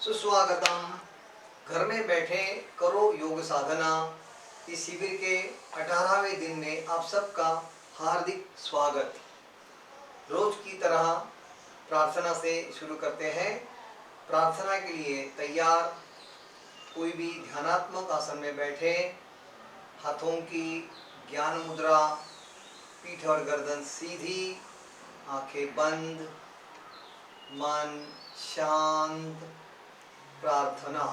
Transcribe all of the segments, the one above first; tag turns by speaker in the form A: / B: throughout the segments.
A: सुस्वागतम। घर में बैठे करो योग साधना। इस शिविर के 18वें दिन में आप सबका हार्दिक स्वागत। रोज की तरह प्रार्थना से शुरू करते हैं। प्रार्थना के लिए तैयार कोई भी ध्यानात्मक आसन में बैठे, हाथों की ज्ञान मुद्रा, पीठ और गर्दन सीधी, आंखें बंद, मन शांत। प्रार्थना।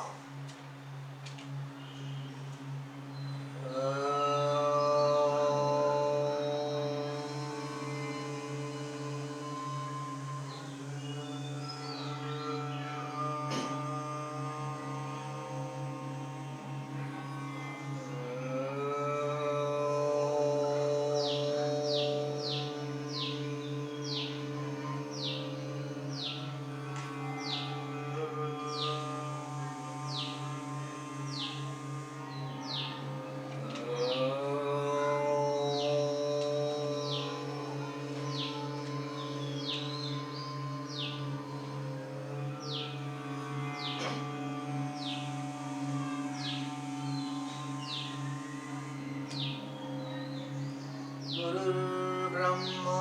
A: गुरुर्ब्रह्मा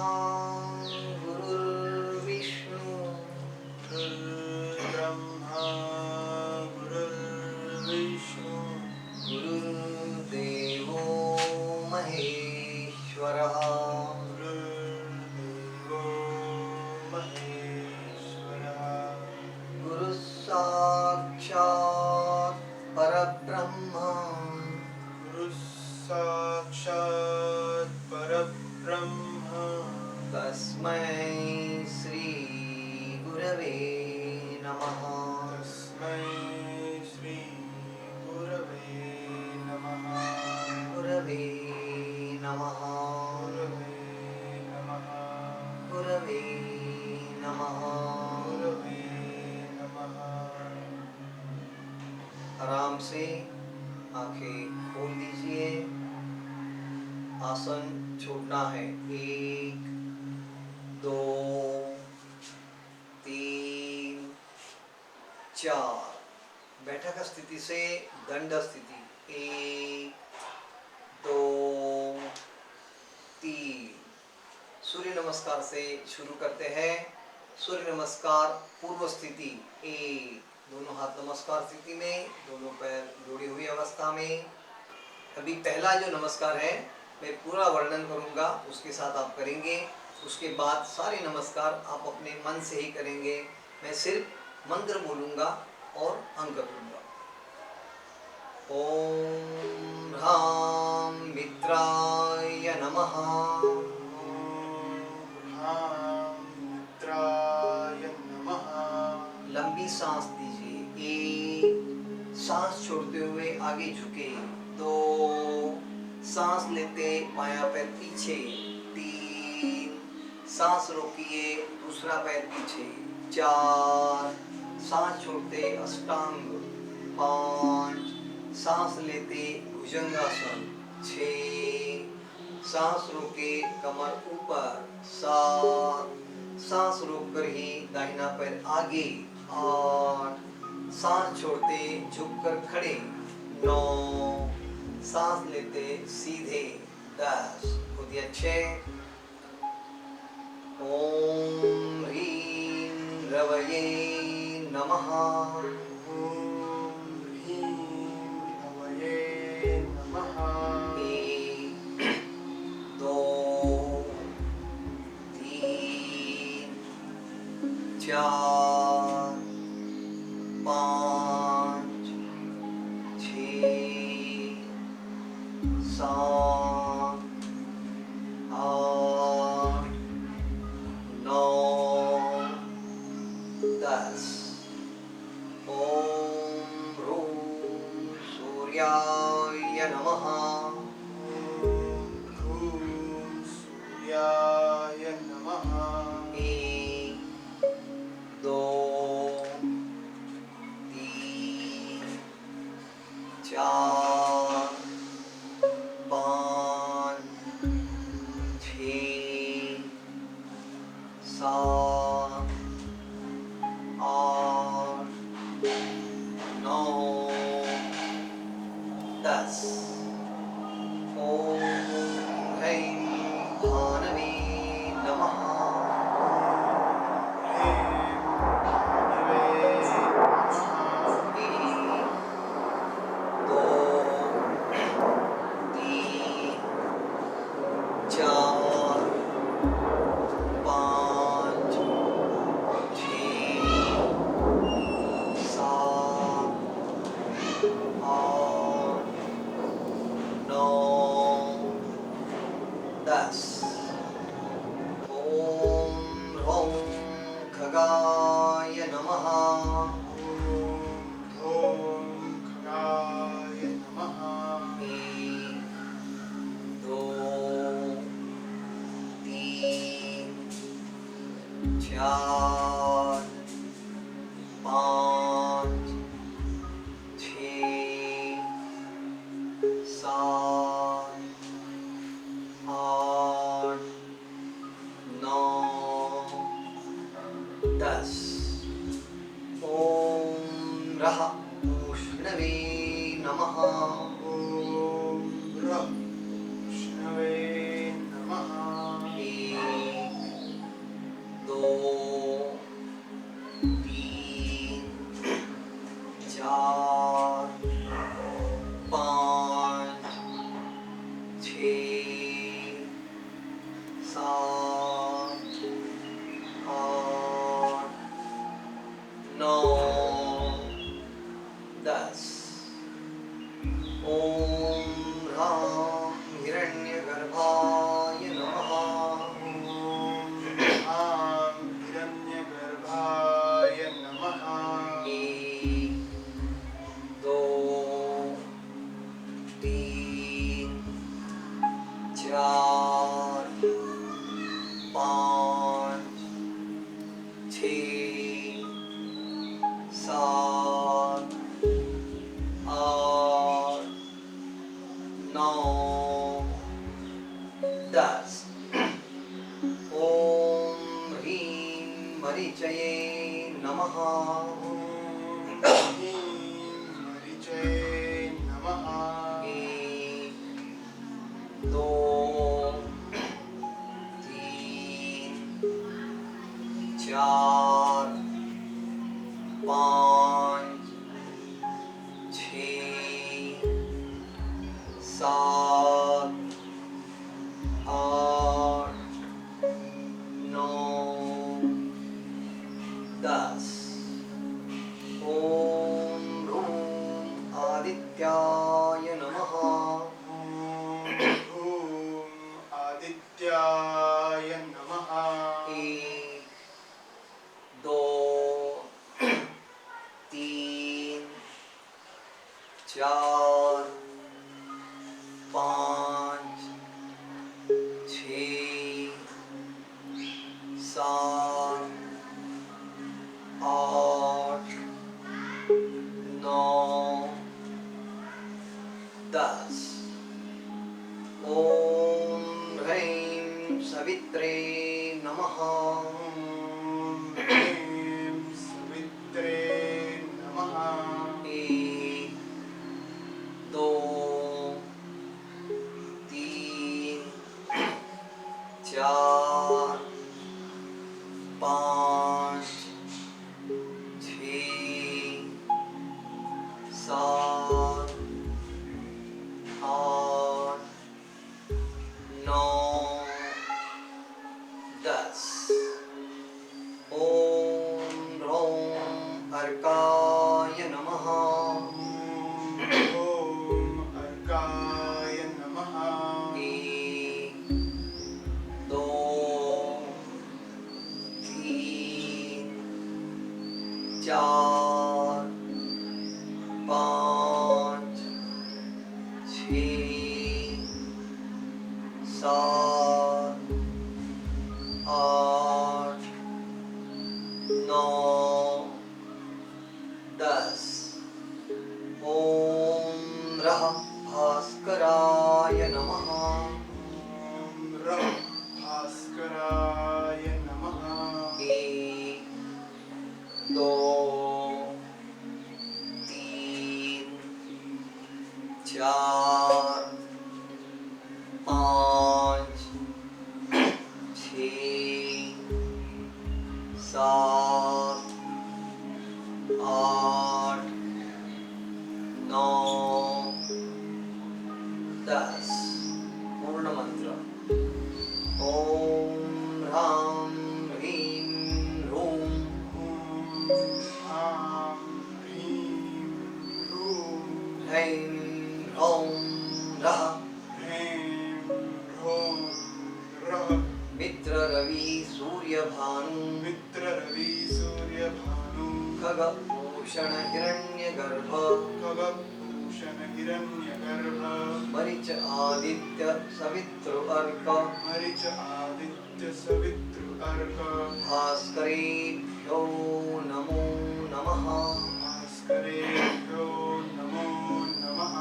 A: गुरुर्विष्णु
B: गुरुर्ब्रह्मा गुरुर्विष्णु
A: गुरुर्देवो महेश्वरः
B: गुरुर्देवो महेश्वरः
A: गुरुः साक्षात् परब्रह्म
B: गुरुः साक्षात् परब्रह्म
A: तस्मै श्री गुरवे नमः।
B: तस्मै श्री गुरवे नमः।
A: गुरवे नमः।
B: गुरवे नमः।
A: गुरवे नमः।
B: गुरवे नमः।
A: आराम से आंखें खोल दीजिए। आसन छोड़ना है। 1 2 3 4। बैठक स्थिति से दंड स्थिति। 1 2 3। सूर्य नमस्कार से शुरू करते हैं। सूर्य नमस्कार पूर्व स्थिति। 1। दोनों हाथ नमस्कार स्थिति में, दोनों पैर जोड़ी हुई अवस्था में। अभी पहला जो नमस्कार है मैं पूरा वर्णन करूंगा, उसके साथ आप करेंगे। उसके बाद सारे नमस्कार आप अपने मन से ही करेंगे। मैं सिर्फ मंत्र बोलूंगा और अंक दूंगा। ओम ह्रां मित्राय नमः।
B: मित्राय नमः।
A: लंबी सांस दीजिए। 1। सांस छोड़ते हुए आगे झुके। 2। सांस लेते बायां पैर पीछे। 3। सांस रोकिए, दूसरा पैर पीछे। 4। सांस छोड़ते अष्टांग। 5। सांस लेते भुजंगासन। 6। सांस रोके कमर ऊपर। 7। सांस रोककर ही दाहिना पैर आगे। 8। सांस छोड़ते झुककर खड़े। 9। सांस लेते सीधे। 10। खुद अच्छे। ओम ह्रीं रवये नमः।
B: ओम ह्रीं रवये नमः।
A: 1 2 3 4 5 6 7 8 9 10। ओम ह्रूं सूर्याय नमः।
B: ओम ह्रूं सूर्याय नमः।
A: 1 2 3 4 5 6 7 8 पाँच, छः, सात, आठ, नौ, 10। ओम ह्रौं खगाय नमः।
B: ॐ खगाय नमः।
A: 1, 2, 3, 4, 5, 6, 7, 8, 9, 10। ओम रः उष्णवे नमः।
B: ॐ विष्णवे नमः।
A: 1, 2, 3, 4, 5, 6, 7, 8, 9, 10। ओम ह्रां हिरण्यगर्भाय नमः।
B: ॐ हिरण्यगर्भाय नमः।
A: 1, 2, 3, 4, 5, 6, 7, 8, 9, 10। ओम ह्रीं मरीचये नमः।
B: ह्रीं मरीचये नमः।
A: 1, 2, 3, 4, 5, 6, 7, 8, 9, 10। ओम ह्रूं आदित्याय नमः।
B: ॐ आदित्याय नमः।
A: 1, 2, 3, 4, 5, 6, 7, 8, 9, 10। ओम ह्रैं सवित्रे नमः।
B: ह्रीं सवित्रे नमः।
A: 1, 2, 3, 4, 5, 6, 7, 8, 9, 10। ओम ह्रौं अर्काय नमः।
B: ॐ अर्काय नमः।
A: 1, 2, 3, 4, 5, 6, 7, 8, 9, 10। ओम रः भास्कराय नमः।
B: ॐ भास्कराय नमः।
A: 1, 2, 3, 4, 5, 6, 7, 8, 9, 10। पूर्ण मंत्र। ओम रवि सूर्य भानु
B: मित्र रवि सूर्य भानु
A: खगभूषण हिरण्यगर्भ
B: खगभूषण हिरण्यगर्भ
A: मरीच आदित्य सवितृ अर्क
B: मरीच आदित्य सवितृ अर्क
A: भास्करेभ्यो नमो नमः।
B: भास्करेभ्यो नमो नमः।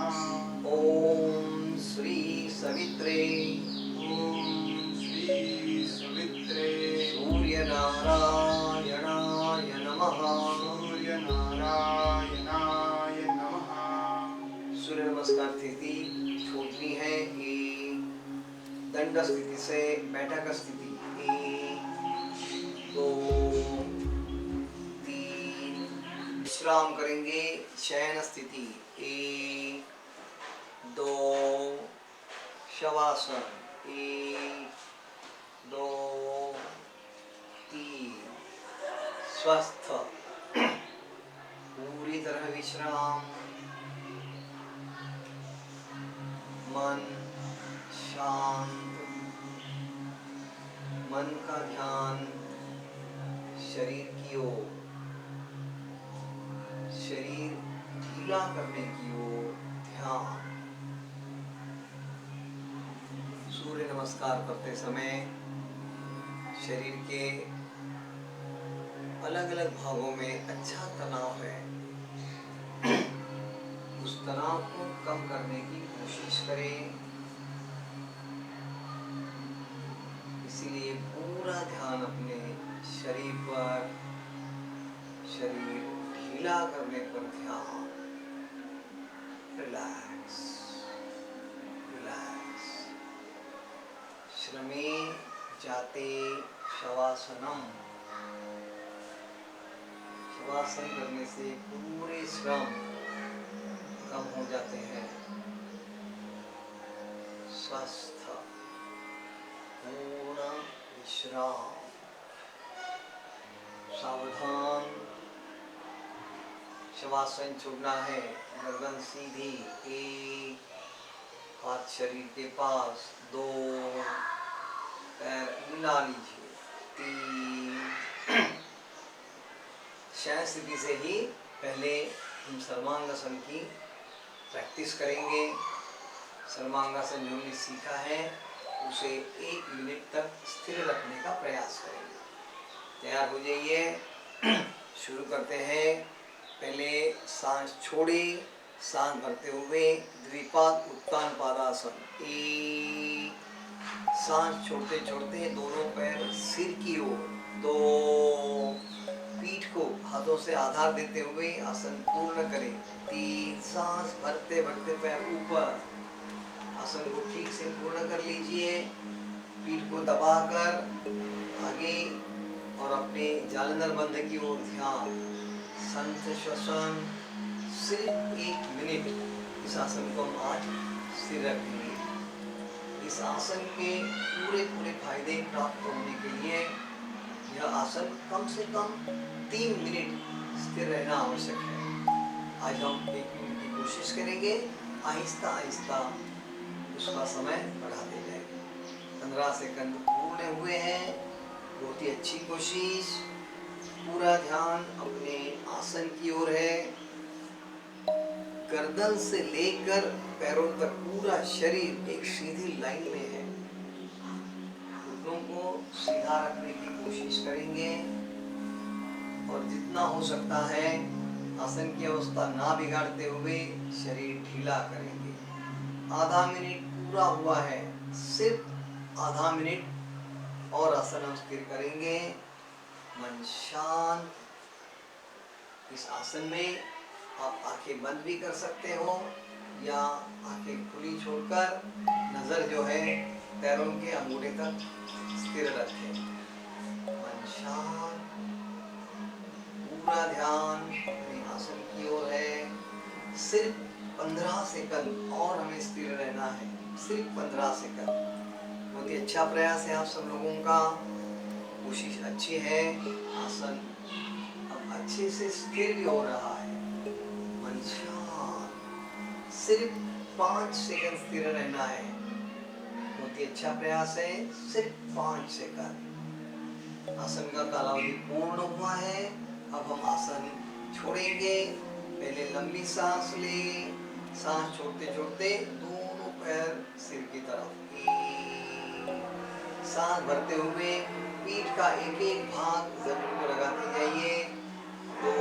A: ओम श्री सवित्रे
B: ॐ श्री सवित्रे
A: सूर्य नारायणाय नमः।
B: सूर्य नारायणाय नमः।
A: सूर्य नमस्कार स्थिति छोड़नी है। ये दंड स्थिति से बैठक स्थिति 1 2 3 विश्राम करेंगे। शयन स्थिति 1 2 शवासन 1 2 3 स्वस्थ पूरी तरह विश्राम। मन शांत, मन का ध्यान शरीर की ओर, शरीर ढीला करने की ओर ध्यान। सूर्य नमस्कार करते समय शरीर के अलग अलग भागों में अच्छा तनाव है, उस तनाव को कम करने की कोशिश करें। इसीलिए पूरा ध्यान अपने शरीर पर, शरीर ढीला करने पर ध्यान। Relax relax. श्रमे जाते शवासनम। शवासन करने से पूरे श्रम कम हो जाते हैं। स्वस्थ पूर्ण विश्राम। सावधान। शवासन छोड़ना है। गर्दन सीधी। 1 हाथ शरीर के पास। 2 पैर मिला लीजिए। 3 शयन स्थिति से ही पहले हम सर्वांगासन की प्रैक्टिस करेंगे। सर्वांगासन जो हमने सीखा है उसे 1 मिनट तक स्थिर रखने का प्रयास करेंगे। तैयार हो जाइए। शुरू करते हैं। पहले सांस छोड़े, सांस भरते हुए द्विपाद उत्तान पादासन। 1 सांस छोड़ते छोड़ते दोनों पैर सिर की ओर। 2 पीठ को हाथों से आधार देते हुए आसन पूर्ण करें। 3 सांस भरते भरते पैर ऊपर। आसन को ठीक से पूर्ण कर लीजिए। पीठ को दबाकर आगे और अपने जालंधर बंध की ओर ध्यान। संत श्वसन। सिर्फ 1 मिनट इस आसन को हम आज स्थिर रखेंगे। इस आसन के पूरे पूरे फायदे प्राप्त होने के लिए यह आसन कम से कम 3 मिनट स्थिर रहना आवश्यक है। आज हम 1 मिनट की कोशिश करेंगे। आहिस्ता आहिस्ता उसका समय बढ़ाते जाएंगे। 15 सेकंड पूर्ण हुए हैं। बहुत ही अच्छी कोशिश। पूरा ध्यान अपने आसन की ओर है। गर्दन से लेकर पैरों तक पूरा शरीर एक सीधी लाइन में है। घुटनों को सीधा रखने की कोशिश करेंगे और जितना हो सकता है आसन की अवस्था ना बिगाड़ते हुए शरीर ढीला करेंगे। आधा मिनट पूरा हुआ है। सिर्फ आधा मिनट और आसन हम स्थिर करेंगे। मन शांत। इस आसन में आप आंखें बंद भी कर सकते हो या आंखें खुली छोड़कर नजर जो है पैरों के अंगूठे तक स्थिर रखें। मन शांत। पूरा ध्यान अपने आसन की ओर है। सिर्फ 15 सेकंड और हमें स्थिर रहना है। सिर्फ 15 सेकंड। बहुत ही अच्छा प्रयास है आप सब लोगों का। कोशिश अच्छी है। आसन अब अच्छे से स्थिर भी हो रहा है। मन शांत। सिर्फ 5 सेकंड स्थिर रहना है। बहुत ही अच्छा प्रयास है। सिर्फ 5 सेकंड। आसन का कालावधि पूर्ण हुआ है। अब हम आसन छोड़ेंगे। पहले लंबी सांस ले, सांस छोड़ते छोड़ते दोनों पैर सिर की तरफ, सांस भरते हुए पीठ का एक एक भाग जमीन को लगाते जाइए। दो,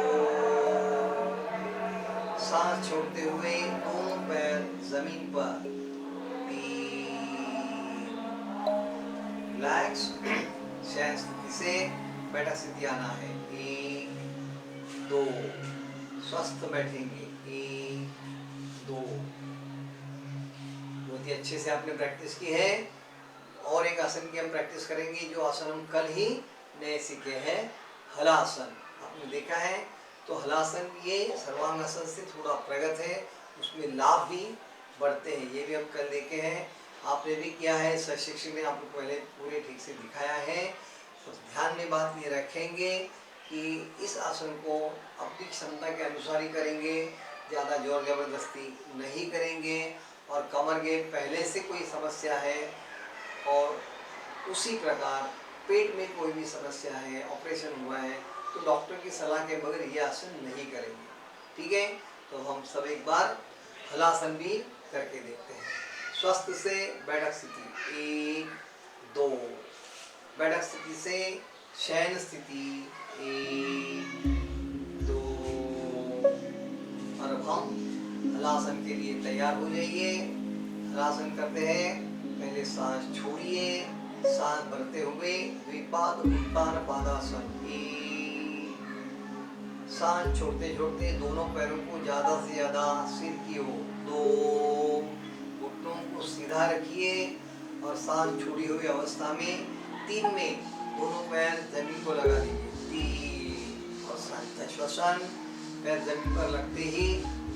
A: सांस छोड़ते हुए दोनों पैर जमीन पर। रिलैक्स, शयन स्थिति से बैठक स्थिति आना है। 1 2, स्वस्थ बैठेंगे। 1 2। बहुत ही अच्छे से आपने प्रैक्टिस की है। और एक आसन की हम प्रैक्टिस करेंगे, जो आसन हम कल ही नए सीखे हैं, हलासन। आपने देखा है तो हलासन ये सर्वांगासन से थोड़ा प्रगत है, उसमें लाभ भी बढ़ते हैं। ये भी हम कल देखे हैं, आपने भी किया है, शिक्षक ने आपको पहले पूरे ठीक से दिखाया है। तो ध्यान में बात ये रखेंगे कि इस आसन को अपनी क्षमता के अनुसार ही करेंगे, ज़्यादा जोर जबरदस्ती नहीं करेंगे। और कमर के पहले से कोई समस्या है और उसी प्रकार पेट में कोई भी समस्या है, ऑपरेशन हुआ है, तो डॉक्टर की सलाह के बगैर ये आसन नहीं करेंगे। ठीक है, तो हम सब एक बार हलासन भी करके देखते हैं। स्वस्थ से बैठक स्थिति 1 2, बैठक स्थिति से शयन स्थिति 1 2। और अब हम हलासन के लिए तैयार हो जाइए। हलासन करते हैं। पहले सांस छोड़िए, सांस भरते हुए द्विपाद उत्तान पादासन। सांस छोड़ते छोड़ते दोनों पैरों को ज्यादा से ज्यादा सिर की ओर। 2, घुटनों को सीधा रखिए और सांस छोड़ी हुई अवस्था में 3 में दोनों पैर जमीन को लगा दीजिए। 3 और शांत श्वसन। पैर जमीन पर लगते ही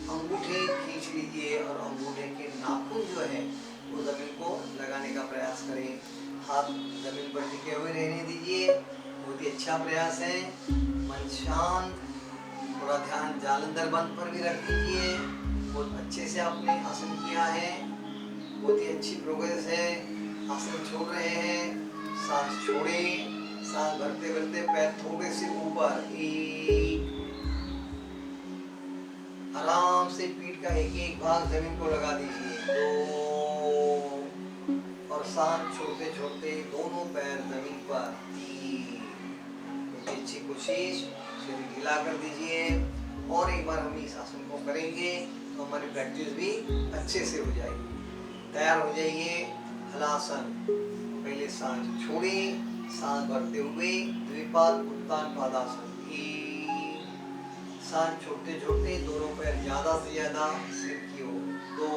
A: अंगूठे खींच लीजिए और अंगूठे के नाखून जो है वो जमीन को लगाने का प्रयास करें। हाथ जमीन पर टिके हुए रहने दीजिए। बहुत ही अच्छा प्रयास है। मन शांत, थोड़ा ध्यान जालंधर बंद पर भी रख दीजिए। बहुत अच्छे से आपने आसन किया है, बहुत ही अच्छी प्रोग्रेस है। आसन छोड़ रहे हैं, सांस छोड़े, सांस भरते भरते पैर थोड़े से ऊपर। 1, आराम से पीठ का एक एक भाग जमीन को लगा दीजिए। 2 और सांस छोड़ते छोड़ते दोनों पैर जमीन पर। 3, बहुत अच्छी कोशिश। शरीर ढीला कर दीजिए। और एक बार हम इस आसन को करेंगे तो हमारी प्रैक्टिस भी अच्छे से हो जाएगी। तैयार हो जाइए। हलासन। पहले सांस छोड़िए, सांस भरते हुए द्विपाद उत्तान पादासन। 1, सांस छोड़ते छोड़ते दोनों पैर ज्यादा से ज्यादा सिर की ओर। 2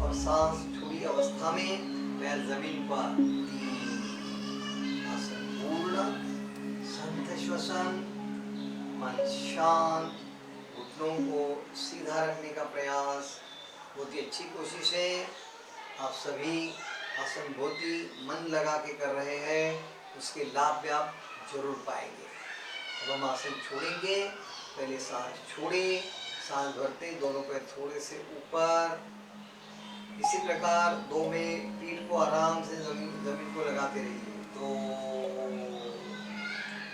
A: और सांस छोड़ी अवस्था में पैर जमीन पर। 3, आसन पूर्ण। शांत श्वसन, मन शांत, घुटनों को सीधा रखने का प्रयास। बहुत ही अच्छी कोशिश है। आप सभी आसन बहुत ही मन लगा के कर रहे हैं, उसके लाभ भी आप जरूर पाएंगे। अब हम आसन छोड़ेंगे। पहले सांस छोड़े, सांस भरते दोनों पैर थोड़े से ऊपर। इसी प्रकार 2 में पीठ को आराम से जमीन को लगाते रहिए। 2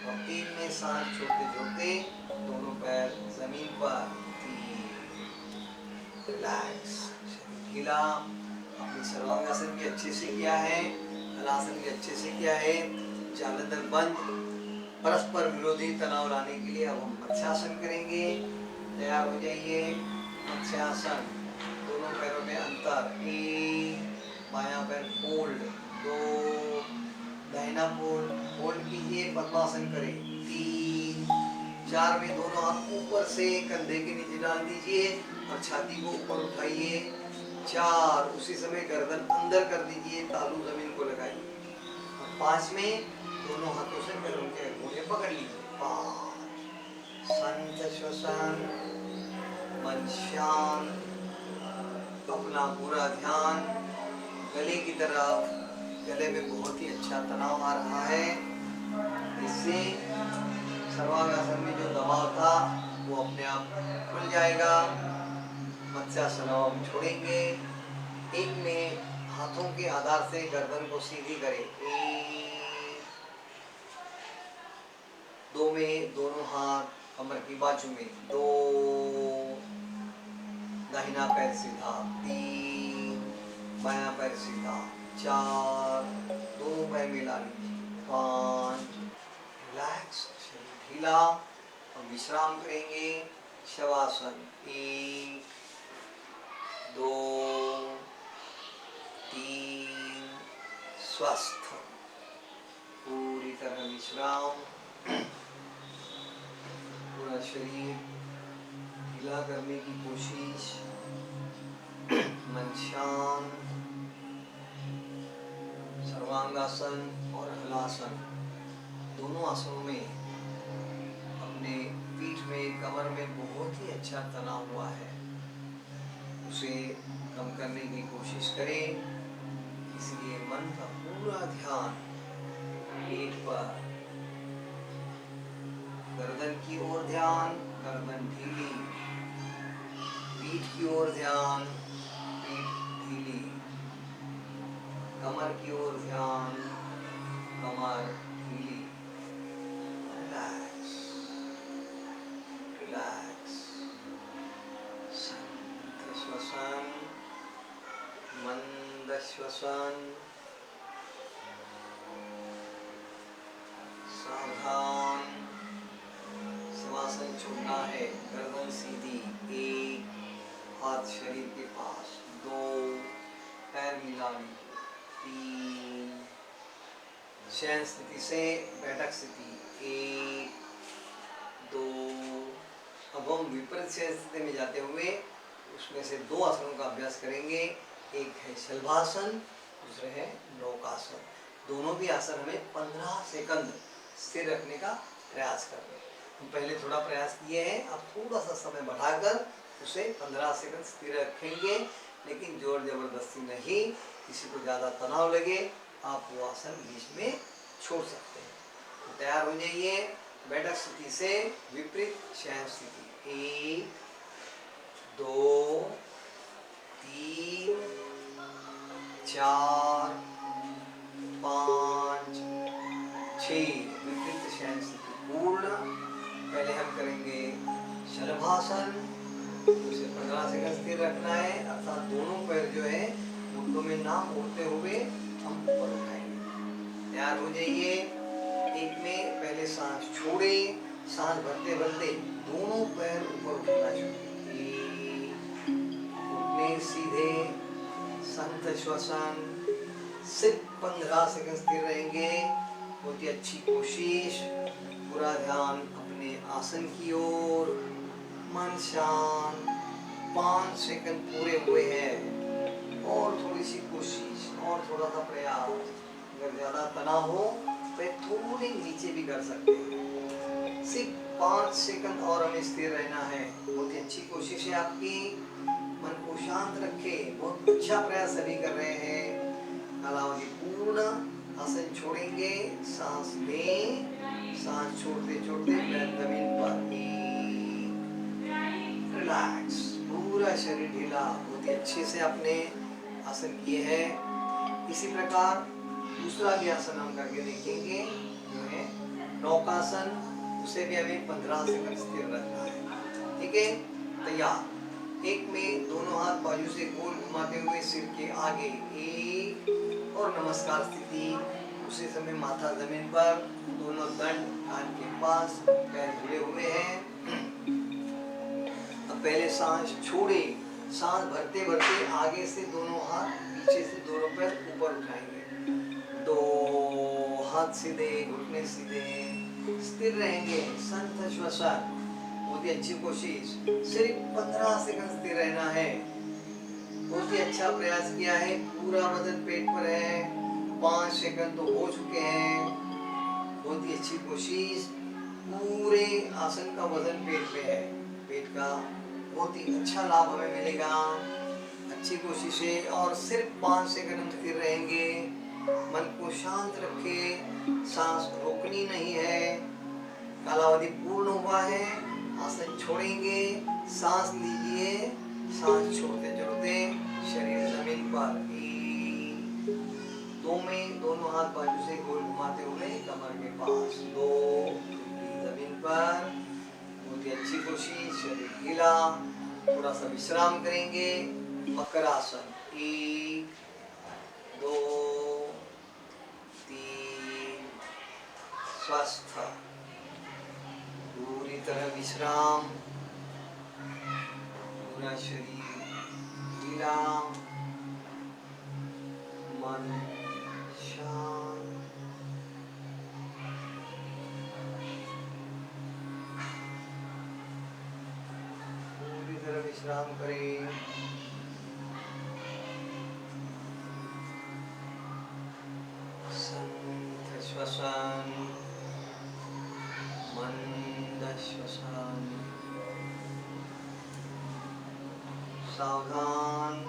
A: और 3 में सांस छोड़ते छोड़ते दोनों पैर जमीन पर। 3, रिलैक्स, शरीर ढीला। अपनी सर्वांगासन भी अच्छे से किया है, हलासन भी अच्छे से किया है। जालंधर बंद, परस्पर विरोधी तनाव लाने के लिए अब हम मत्स्यासन करेंगे। तैयार हो जाइए। मत्स्यासन, दोनों पैरों में अंतर। 1, बायां पैर फोल्ड। 2, दाहिना फोल्ड कीजिए, पद्मासन करें। 3, 4 में दोनों हाथ ऊपर से कंधे के नीचे डाल दीजिए और छाती को ऊपर उठाइए। 4, उसी समय गर्दन अंदर कर दीजिए, तालू जमीन को लगाइए। और 5 में दोनों हाथों से पैरों के अंगूठे पकड़ लीजिए। 5, शांत श्वसन, मन शांत, अपना पूरा ध्यान गले की तरफ। गले में बहुत ही अच्छा तनाव आ रहा है, इससे सर्वांगासन में जो दबाव था वो अपने आप खुल जाएगा। मत्स्यासन हम छोड़ेंगे। 1 में हाथों के आधार से गर्दन को सीधी करें। 1, दो में दोनों हाथ कमर की बाजू में, दो, दाहिना पैर सीधा, तीन, बायां पैर सीधा, चार, दोनों पैर मिला लीजिए, पाँच, रिलैक्स, शरीर ढीला और विश्राम करेंगे। शवासन, एक, दो, तीन, स्वस्थ, पूरी तरह विश्राम, पूरा शरीर ढीला करने की कोशिश, मन शांत, सर्वांगासन और हलासन दोनों आसनों में अपने पीठ में, कमर में बहुत ही अच्छा तनाव हुआ है, उसे कम करने की कोशिश करें। इसलिए मन का पूरा ध्यान पीठ पर, गर्दन की ओर ध्यान, गर्दन ढीली, पीठ की ओर ध्यान, पीठ ढीली, कमर की ओर ध्यान, कमर ढीली। रिलैक्स, रिलैक्स, शांत श्वसन, मंद श्वसन, सावधान। शवासन छोड़ना है, गर्दन सीधी, एक, हाथ शरीर के पास, दो, पैर मिला लीजिए, तीन, शयन स्थिति से बैठक स्थिति, एक, दो। अब हम विपरीत शयन स्थिति में जाते हुए उसमें से दो आसनों का अभ्यास करेंगे। एक है शलभासन, दूसरे है नौकासन। दोनों भी आसन हमें 15 सेकंड स्थिर रखने का प्रयास करना है। हम पहले थोड़ा प्रयास किए हैं, अब थोड़ा सा समय बढ़ाकर उसे 15 सेकंड स्थिर रखेंगे, लेकिन जोर जबरदस्ती नहीं। किसी को ज़्यादा तनाव लगे आप वो आसन बीच में छोड़ सकते हैं। तो तैयार हो जाइए। बैठक स्थिति से विपरीत शयन स्थिति, एक, दो, तीन, चार, पाँच, छः। विपरीत शयन स्थिति पूर्ण। पहले हम करेंगे शलभासन, उसे 15 सेकंड स्थिर रखना है, अर्थात दोनों पैर जो है घुटनों में ना मोड़ते हुए हम ऊपर उठाएंगे। तैयार हो जाइए। एक में पहले सांस छोड़े, सांस भरते भरते दोनों पैर ऊपर उठाना चाहिए, घुटने सीधे, संत श्वसन, सिर्फ 15 सेकंड स्थिर रहेंगे। बहुत ही अच्छी कोशिश। पूरा ध्यान अपने आसन की ओर, मन शांत। 5 सेकंड पूरे हुए हैं, और थोड़ी सी कोशिश, और थोड़ा सा प्रयास। अगर ज्यादा तनाव हो तो थोड़े नीचे भी कर सकते हैं। सिर्फ 5 सेकंड और हमें स्थिर रहना है। बहुत ही अच्छी कोशिश है आपकी। मन को शांत रखे। बहुत अच्छा प्रयास सभी कर रहे हैं। कालावधि पूर्ण। आसन छोड़ेंगे, सांस लें, सांस छोड़ते छोड़ते पैर जमीन पर, रिलैक्स, पूरा शरीर ढीला। बहुत ही अच्छे से आपने आसन किए हैं। इसी प्रकार दूसरा भी आसन हम करके देखेंगे, जो है नौकासन। उसे भी हमें 15 सेकंड स्थिर रखना है। ठीक है, तैयार। एक में दोनों हाथ बाजू से गोल घुमाते हुए सिर के आगे, एक, और नमस्कार स्थिति। उसी समय माथा जमीन पर, दोनों दंड कान के पास, पैर जुड़े हुए हैं। अब पहले सांस छोड़े, सांस भरते भरते आगे से दोनों हाथ, पीछे से दोनों पैर ऊपर उठाएंगे। दो, हाथ सीधे, घुटने सीधे, स्थिर रहेंगे। संत श्वसन। बहुत ही अच्छी कोशिश। सिर्फ 15 सेकंड स्थिर रहना है। बहुत ही अच्छा प्रयास किया है। पूरा वजन पेट पर है। 5 सेकंड तो हो चुके हैं। बहुत ही अच्छी कोशिश। पूरे आसन का वजन पेट पे है। पेट का बहुत ही अच्छा लाभ हमें मिलेगा। अच्छी कोशिश है। और सिर्फ 5 सेकंड हम स्थिर रहेंगे। मन को शांत रखे, सांस रोकनी नहीं है। कालावधि पूर्ण हुआ है। आसन छोड़ेंगे, सांस लीजिए, सांस छोड़ते छोड़ते शरीर जमीन पर, दो में दोनों हाथ बाजू से गोल घुमाते हुए कमर के पास, दो, कोशिश, शरीर ढीला, थोड़ा सा विश्राम करेंगे। मकरासन 1 2 3 स्वस्थ, पूरी तरह विश्राम, पूरा शरीर ढीला, मन शांत। पूरी तरह विश्राम करें। संत श्वसन, मंद श्वसन, सावधान।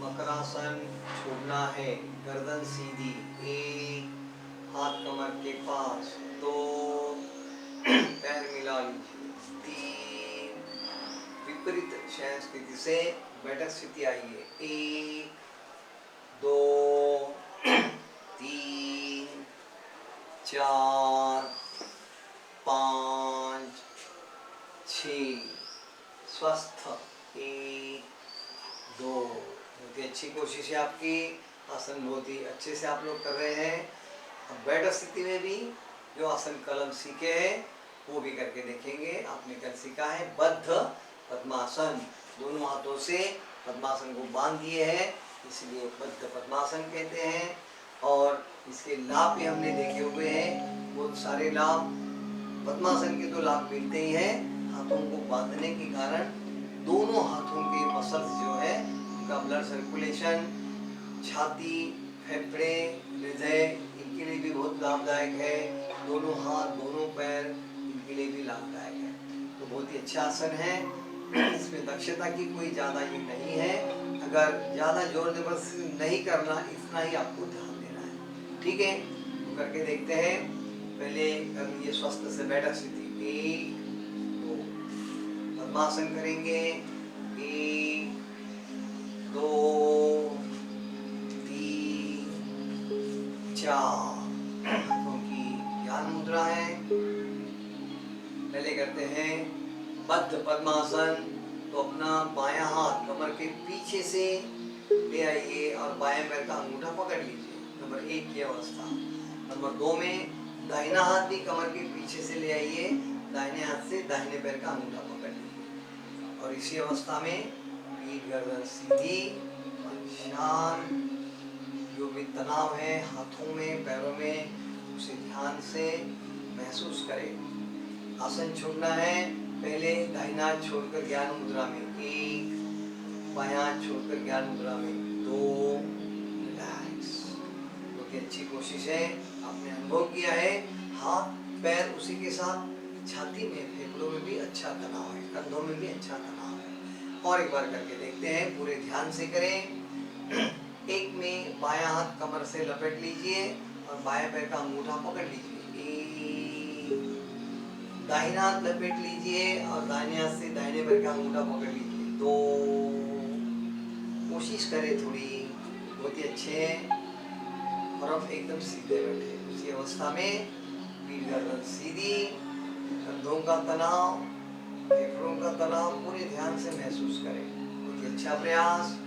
A: मकरासन छोड़ना है, गर्दन सीधी, 1 हाथ कमर के पास, 2 पैर मिला लीजिए, 3 विपरीत शयन स्थिति से बैठक स्थिति आइए, 1 2 3 4 5 6 स्वस्थ, 1 2। बहुत ही अच्छी कोशिश है आपकी, आसन बहुत ही अच्छे से आप लोग कर रहे हैं। अब बैठक स्थिति में भी जो आसन कलम सीखे हैं वो भी करके देखेंगे। आपने कल सीखा है बद्ध पद्मासन, दोनों हाथों से पद्मासन को बांध दिए हैं, इसलिए बद्ध पद्मासन कहते हैं। और इसके लाभ भी हमने देखे हुए हैं, बहुत सारे लाभ। पद्मासन के तो लाभ मिलते ही हैं, हाथों को बांधने के कारण दोनों हाथों के मसल्स जो है उनका ब्लड सर्कुलेशन, छाती, फेफड़े, हृदय, इनके लिए भी बहुत लाभदायक है। दोनों हाथ, दोनों पैर इनके लिए भी लाभदायक है। तो बहुत ही अच्छा आसन है। इसमें दक्षता की कोई ज़्यादा ये नहीं है। अगर ज़्यादा जोर जबरदस्ती नहीं करना, इतना ही आपको ध्यान देना है। ठीक है, तो करके देखते हैं। पहले कर लीजिए स्वस्थ से बैठक स्थिति, 1 2 पद्मासन करेंगे, 1 2 3 4। हाथों की ज्ञान मुद्रा है। पहले करते हैं बद्ध पद्मासन। तो अपना बायां हाथ कमर के पीछे से ले आइए और बाएं पैर का अंगूठा पकड़ लीजिए, नंबर 1 की अवस्था। नंबर 2 में दाहिना हाथ भी कमर के पीछे से ले आइए, दाहिने हाथ से दाहिने पैर का अंगूठा पकड़ लीजिए। और इसी अवस्था में पीठ गर्दन सीधी, मन शांत। जो भी तनाव है हाथों में, पैरों में, उसे ध्यान से महसूस करें। आसन छोड़ना है, पहले दाहिना हाथ छोड़कर ज्ञान मुद्रा में, 1 बायां हाथ छोड़कर ज्ञान मुद्रा में, 2 रिलैक्स। बहुत ही अच्छी कोशिश है, आपने अनुभव किया है। हाथ पैर उसी के साथ छाती में, फेफड़ों में भी अच्छा तनाव है, कंधों में भी अच्छा तनाव है। और एक बार करके देखते हैं, पूरे ध्यान से करें। एक में बायां हाथ कमर से लपेट लीजिए और बाएं पैर का अंगूठा पकड़ लीजिए, 1 दाहिना हाथ लपेट लीजिए और दाहिने हाथ से दाहिने पैर का अंगूठा पकड़ लीजिए, 2। कोशिश करें थोड़ी, बहुत ही अच्छे हैं। और अब एकदम सीधे बैठे, उसी अवस्था में पीठ गर्दन सीधी, कंधों का तनाव, फेफड़ों का तनाव पूरे ध्यान से महसूस करें। बहुत ही अच्छा प्रयास।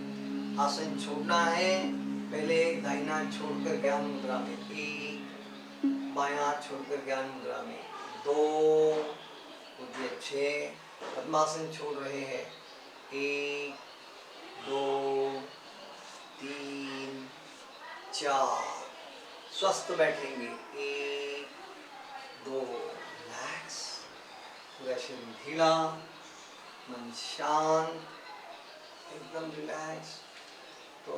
A: आसन छोड़ना है, पहले दाहिना हाथ छोड़कर ज्ञान मुद्रा में, 1 बायां हाथ छोड़कर ज्ञान मुद्रा में, 2। बहुत ही अच्छे पद्मासन छोड़ रहे हैं, 1 2 3 4। स्वस्थ बैठेंगे, 1 2 रिलैक्स, पूरा शरीर ढीला, मन शांत, एकदम रिलैक्स। तो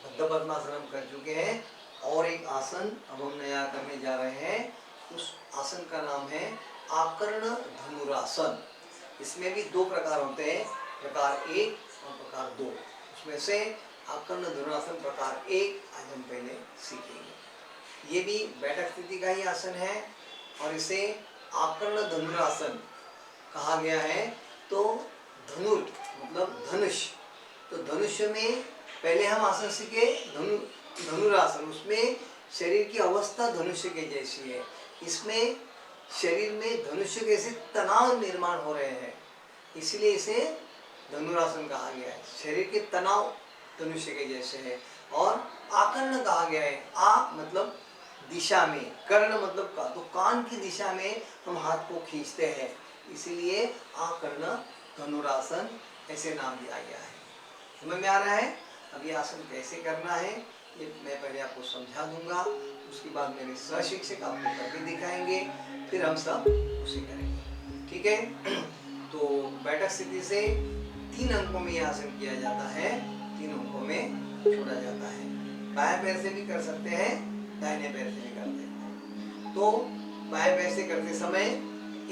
A: बद्ध पद्मासन हम कर चुके हैं। और एक आसन अब हम नया करने जा रहे हैं। उस आसन का नाम है आकर्ण धनुरासन। इसमें भी 2 प्रकार होते हैं, प्रकार 1 और प्रकार 2। उसमें से आकर्ण धनुरासन प्रकार 1 आज हम पहले सीखेंगे। ये भी बैठक स्थिति का ही आसन है और इसे आकर्ण धनुरासन कहा गया है। तो धनुर मतलब धनुष, तो धनुष्य में पहले हम आसन सीखे धनुरासन, उसमें शरीर की अवस्था धनुष्य के जैसी है। इसमें शरीर में धनुष्य के जैसे तनाव निर्माण हो रहे हैं, इसलिए इसे धनुरासन कहा गया है। शरीर के तनाव धनुष्य के जैसे है। और आकर्ण कहा गया है। आ मतलब दिशा में, कर्ण मतलब का, तो कान की दिशा में हम हाथ को खींचते हैं, इसलिए आकर्ण धनुरासन ऐसे नाम दिया गया है। समझ में आ रहा है? अब ये आसन कैसे करना है ये मैं पहले आपको समझा दूंगा, उसके बाद मेरे सहशिक्षक आपको करके दिखाएंगे, फिर हम सब उसे करेंगे। ठीक है? तो बैठक स्थिति से 3 अंकों में यह आसन किया जाता है, 3 अंकों में छोड़ा जाता है। बाएं पैर से भी कर सकते हैं, दाहिने पैर से भी कर सकते हैं। तो बाएं पैर से करते समय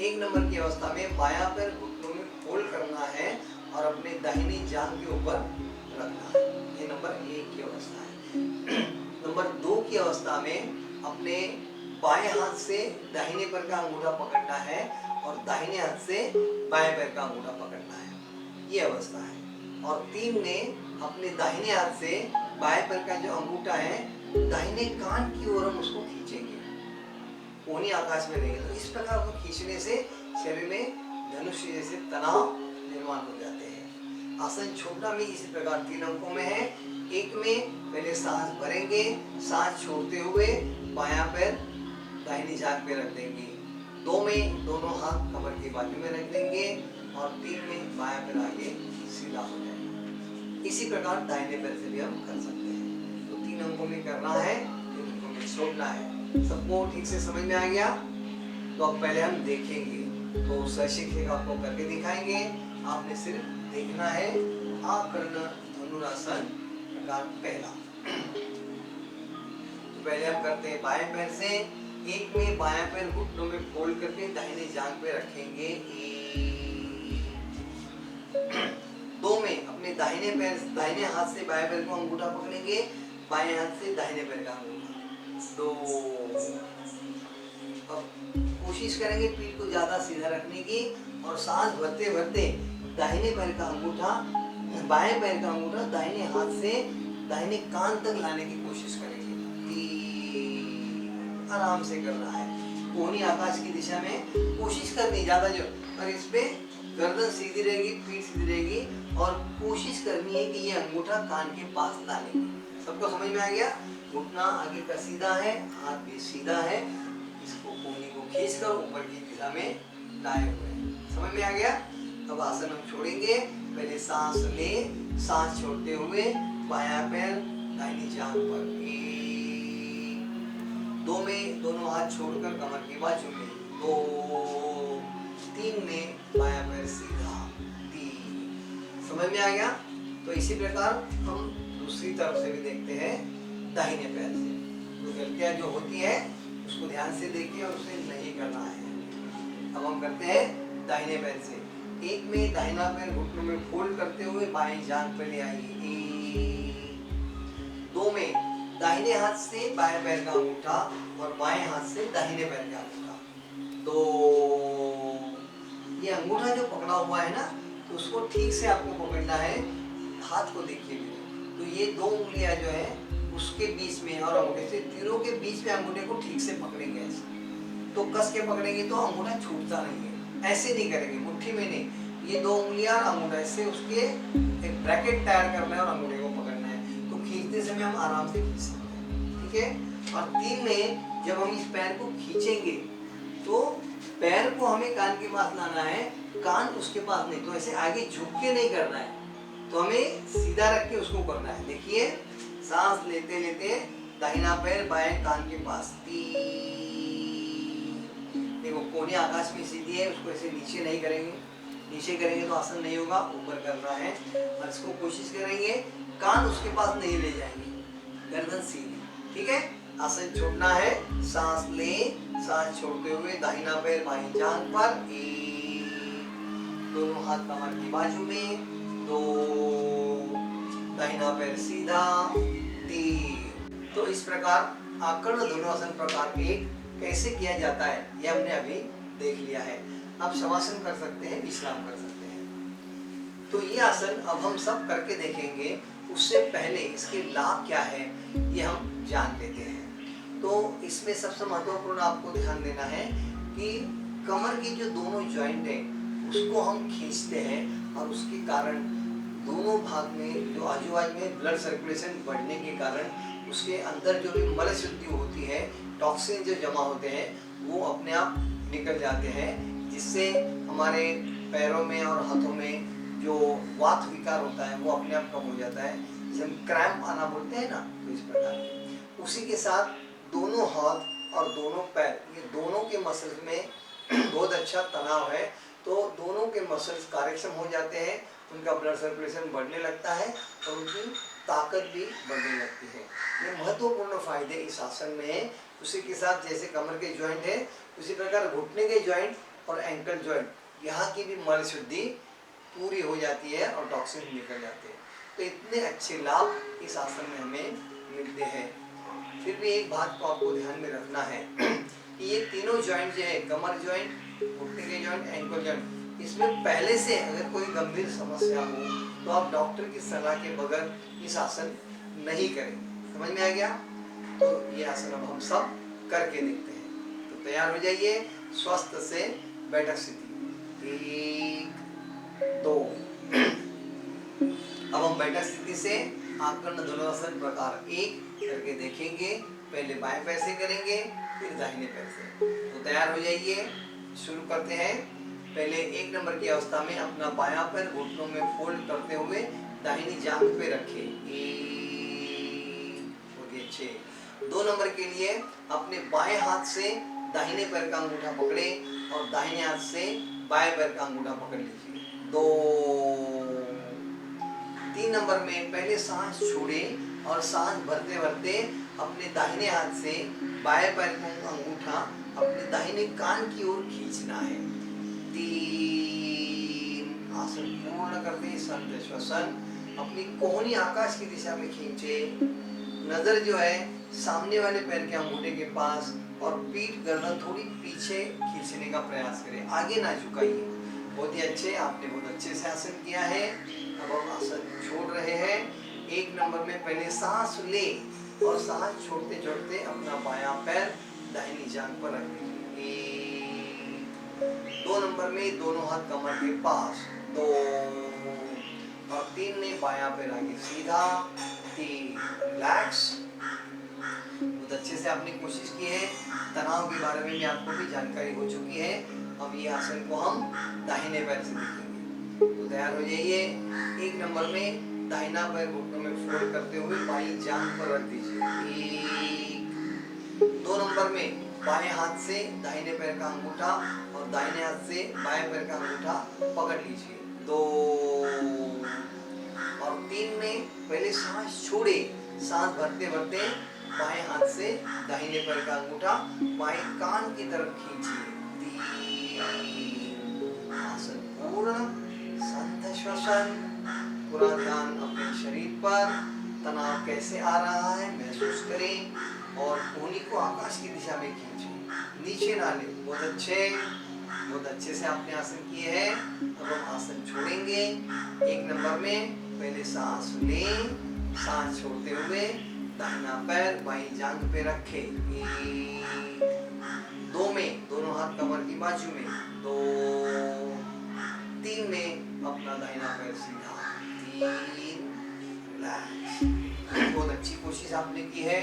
A: 1 नंबर की अवस्था में बायां पैर घुटनों में फोल्ड करना है और अपने दाहिनी जांघ के ऊपर रखना है। ये नंबर 1 की अवस्था है। नंबर 2 की अवस्था में अपने बाएं हाथ से दाहिने पैर का अंगूठा पकड़ना है और दाहिने हाथ से बाएं पैर का अंगूठा पकड़ना है, ये अवस्था है। और 3 में अपने दाहिने हाथ से बाएं पैर का जो अंगूठा है दाहिने कान की ओर हम उसको खींचेंगे, कोनी आकाश में रहेंगे। तो इस प्रकार को खींचने से शरीर में धनुष जैसे तनाव निर्माण हो जाते हैं। आसन छोड़ना भी इसी प्रकार 3 अंकों में है। 1 में पहले सांस भरेंगे, सांस छोड़ते हुए बायां पैर दाहिनी जांघ पे रख देंगे। 2 में दोनों हाथ कमर के बाजू में रख देंगे और 3 में बायां पैर आगे सीधा हो जाएगा। इसी प्रकार दाहिने पैर से भी हम कर सकते हैं। तो 3 अंकों में करना है, 3 अंकों में छोड़ना है। सबको ठीक से समझ में आ गया? तो अब पहले हम देखेंगे, तो सहशिक्षक आपको करके दिखाएंगे, आपने सिर्फ देखना है। आकर्ण धनुरासन प्रकार पहला। तो पहले हम करते हैं बाएं पैर से। 1 में बायां पैर घुटनों में फोल्ड करके दाहिनी जांघ पे रखेंगे। 2 में अपने दाहिने हाथ से बाएं पैर को अंगूठा पकड़ेंगे, बाएं हाथ से दाहिने पैर का अंगूठा। 2 अब कोशिश करेंगे पीठ को ज्यादा सीधा रखने की और सांस भरते भरते दाहिने पैर का अंगूठा, बाएं पैर का अंगूठा दाहिने हाथ से दाहिने कान तक लाने की कोशिश करेंगे। आराम से करना है, कोहनी आकाश की दिशा में कोशिश करनी ज्यादा जो, और इस पे गर्दन सीधी रहेगी, पीठ सीधी रहेगी और कोशिश करनी है कि ये अंगूठा कान के पास लाने की। सबको समझ में आ गया? घुटना आगे का सीधा है, हाथ भी सीधा है, इसको कोहनी को खींचकर ऊपर की दिशा में लाए हुए हैं। समझ में आ गया? अब आसन हम छोड़ेंगे। पहले सांस ले, सांस छोड़ते हुए बायां पैर दाहिनी जांघ पर। 2 में दोनों हाथ छोड़कर कमर के बाजू में। 2 3 में बायां पैर सीधा। 3 समझ में आ गया? तो इसी प्रकार हम दूसरी तरफ से भी देखते हैं, दाहिने पैर से। तो गलतियां जो होती है उसको ध्यान से देखिए और उसे नहीं करना है। अब हम करते हैं दाहिने पैर से। 1 में दाहिना पैर घुटनों में फोल्ड करते हुए बाएं जांघ पर ले आइए। 2 में दाहिने हाथ से बाएं पैर का अंगूठा और बाएं हाथ से दाहिने पैर का अंगूठा। 2 ये अंगूठा जो पकड़ा हुआ है ना, तो उसको ठीक से आपको पकड़ना है। हाथ को देखिए मेरे, तो ये 2 उंगलियां जो है उसके बीच में और अंगूठे से, तीरों के बीच में अंगूठे को ठीक से पकड़ेंगे। ऐसे तो कस के पकड़ेंगे तो अंगूठा छूटता नहीं है। ऐसे नहीं करेंगे, मुट्ठी में नहीं, ये 2 उंगलियां अंगूठा से उसके एक ब्रैकेट तैयार करना है और अंगूठे को पकड़ना है। तो खींचते समय हम आराम से खींच सकते हैं। ठीक है? और 3 में जब हम इस पैर को खींचेंगे तो पैर को हमें कान के पास लाना है, कान उसके पास नहीं। तो ऐसे आगे झुक के नहीं करना है, तो हमें सीधा रख के उसको करना है। देखिए, सांस लेते लेते दाहिना पैर बाएं कान के पास। 3 देखो, कोहनी आकाश में सीधी है, उसको ऐसे नीचे नहीं करेंगे, नीचे करेंगे तो आसन नहीं होगा, ऊपर करना है। और इसको कोशिश करेंगे कान उसके पास नहीं ले जाएंगे, गर्दन सीधी। ठीक है? आसन छोड़ना है, सांस ले, सांस छोड़ते हुए दाहिना पैर बाईं जांघ पर। 1 दोनों हाथ कमर की बाजू में। 2 दाहिना पैर सीधा। 3 तो इस प्रकार आकर्ण धनुरासन प्रकार 1 कैसे किया जाता है ये हमने अभी देख लिया है। आप शवासन कर सकते हैं, विश्राम कर सकते हैं। तो ये आसन अब हम सब करके देखेंगे, उससे पहले इसके लाभ क्या है ये हम जान लेते हैं। तो इसमें सबसे महत्वपूर्ण आपको ध्यान देना है कि कमर की जो दोनों जॉइंट है उसको हम खींचते हैं और उसके कारण दोनों भाग में जो आजू बाजू में ब्लड सर्कुलेशन बढ़ने के कारण उसके अंदर जो भी मल शुद्धि होती है, टॉक्सिन जो जमा होते हैं वो अपने आप निकल जाते हैं, जिससे हमारे पैरों में और हाथों में जो वात विकार होता है वो अपने आप कम हो जाता है, जैसे हम क्रैम्प आना बोलते हैं ना, तो इस प्रकार। उसी के साथ दोनों हाथ और दोनों पैर, ये दोनों के मसल्स में बहुत अच्छा तनाव है, तो दोनों के मसल्स कार्यक्षम हो जाते हैं, उनका ब्लड सर्कुलेशन बढ़ने लगता है और उनकी ताकत भी बढ़ने लगती है। ये महत्वपूर्ण फायदे इस आसन में है। उसी के साथ जैसे कमर के जॉइंट है, उसी प्रकार घुटने के जॉइंट और एंकल जॉइंट, यहाँ की भी मल शुद्धि पूरी हो जाती है और टॉक्सिन निकल जाते हैं। तो इतने अच्छे लाभ इस आसन में हमें मिलते हैं। फिर भी एक बात को आपको ध्यान में रखना है कि ये तीनों जॉइंट जो है, कमर जॉइंट, घुटने के जॉइंट, एंकल जॉइंट, इसमें पहले से अगर कोई गंभीर समस्या हो तो आप डॉक्टर की सलाह के बगैर इस आसन नहीं करें। समझ में आ गया? तो ये आसन अब हम सब करके देखते हैं। तो तैयार हो जाइए स्वस्थ से बैठक स्थिति। 1 2। अब हम बैठक स्थिति से आकर्ण धनुरासन प्रकार 1 करके देखेंगे। पहले बाएं पैर से करेंगे, फिर दाहिने पैर से। तो तैयार हो जाइए, शुरू करते हैं। पहले 1 नंबर की अवस्था में अपना बायां पैर घुटनों में फोल्ड करते हुए दाहिनी जांघ पे रखें। बहुत ही अच्छे। 2 नंबर के लिए अपने बाएं हाथ से दाहिने पैर का अंगूठा पकड़े और दाहिने हाथ से बाएं पैर का अंगूठा पकड़ लीजिए। 2। 3 नंबर में पहले सांस छोड़े और सांस भरते भरते अपने दाहिने हाथ से बाएं पैर का अंगूठा अपने दाहिने कान की ओर खींचना है। 3। आसन पूर्ण करते ही संत श्वसन अपनी कोहनी आकाश की दिशा में खींचे। नजर जो है सामने वाले पैर के अंगूठे के पास और पीठ गर्दन थोड़ी पीछे खींचने का प्रयास करें, आगे ना झुकाइए। बहुत ही अच्छे, आपने बहुत अच्छे से आसन किया है। अब हम आसन छोड़ रहे हैं। 1 नंबर में पहले सांस ले और सांस छोड़ते छोड़ते अपना बायां पैर दाहिनी जांघ पर रख दीजिए। 2 नंबर में दोनों हाथ कमर के पास। 2 और 3 में बायां पैर आगे सीधा। 3 रिलैक्स। बहुत अच्छे से आपने कोशिश की है। तनाव के बारे में भी आपको भी जानकारी हो चुकी है। अब ये आसन को हम दाहिने पैर से देखेंगे। तो तैयार हो जाइए। 1 नंबर में दाहिना पैर घुटनों में फोल्ड करते हुए बाईं जांघ पर रख दीजिए। 1। 2 नंबर में बाएं हाथ से दाहिने पैर का अंगूठा और दाहिने हाथ से बाएं पैर का अंगूठा पकड़ लीजिए। 2 और 3 में पहले सांस छोड़े, सांस भरते भरते बाएं हाथ से दाहिने पैर का अंगूठा बाएं कान की तरफ खींचिए। 3। आसन पूर्ण। संत श्वसन। पूरा ध्यान अपने शरीर पर, तनाव कैसे आ रहा है महसूस करें और कोहनी को आकाश की दिशा में खींचें, नीचे ना ले। बहुत अच्छे, बहुत अच्छे से आपने आसन किए हैं। अब हम आसन छोड़ेंगे। 1 नंबर में पहले सांस लें, सांस छोड़ते हुए दाहिना पैर बाईं जांघ पे रखें। 2 में दोनों हाथ कमर की बाजू में। 2। 3 में अपना दाहिना पैर सीधा। 3 रिलैक्स। बहुत अच्छी कोशिश आपने की है।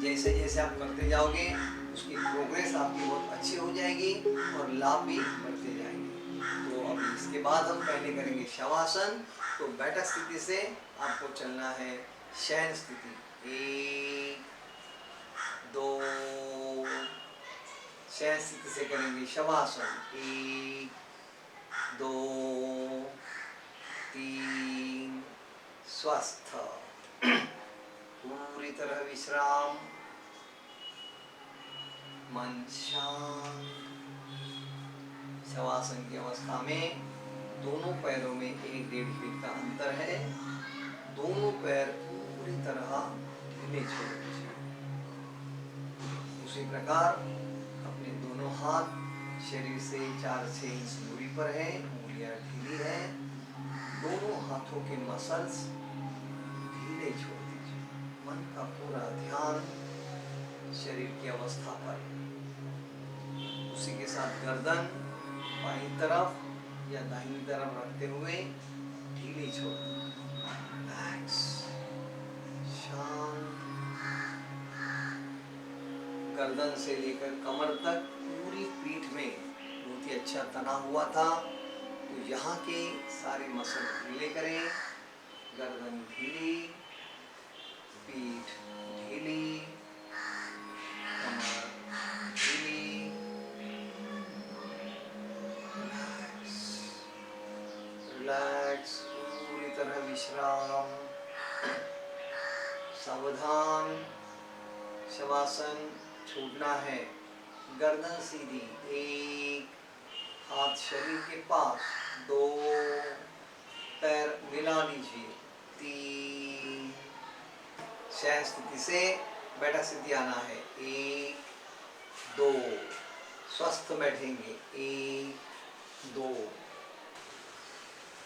A: जैसे जैसे आप करते जाओगे उसकी प्रोग्रेस आपकी बहुत अच्छी हो जाएगी और लाभ भी बढ़ते जाएंगे। तो अब इसके बाद हम पहले करेंगे शवासन। तो बैठक स्थिति से आपको चलना है शयन स्थिति। 1 2। शयन स्थिति से करेंगे शवासन। 1 2 3। स्वस्थ, पूरी तरह विश्राम, मन शांत। शवासन की अवस्था में दोनों पैरों में 1-1.5 फीट का अंतर है। दोनों पैर पूरी तरह ढीले छोड़ दीजिए। उसी प्रकार अपने दोनों हाथ शरीर से 4-6 इंच दूरी पर है, उंगलियां ढीली है। दोनों हाथों के मसल्स ढीले छोड़ दीजिए। मन का पूरा ध्यान शरीर की अवस्था पर। उसी के साथ गर्दन बाईं तरफ या दाहिनी तरफ रखते हुए ढीली छोड़ दो। रिलैक्स, शांत। गर्दन से लेकर कमर तक पूरी पीठ में बहुत ही अच्छा तना हुआ था, तो यहाँ के सारे मसल ढीले करें। गर्दन ढीली, पीठ ढीली, कमर ढीली। रिलैक्स, रिलैक्स, पूरी तरह विश्राम। सावधान, शवासन छूटना है। गर्दन सीधी, एक हाथ शरीर के पास, दो पैर मिला लीजिए, तीन। शयन स्थिति से बैठक स्थिति आना है, एक दो। स्वस्थ बैठेंगे, एक दो।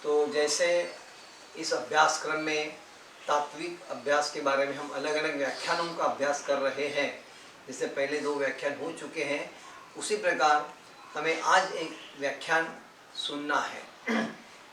A: तो जैसे इस अभ्यास क्रम में तात्विक अभ्यास के बारे में हम अलग अलग व्याख्यानों का अभ्यास कर रहे हैं, जैसे पहले 2 व्याख्यान हो चुके हैं, उसी प्रकार हमें आज एक व्याख्यान सुनना है।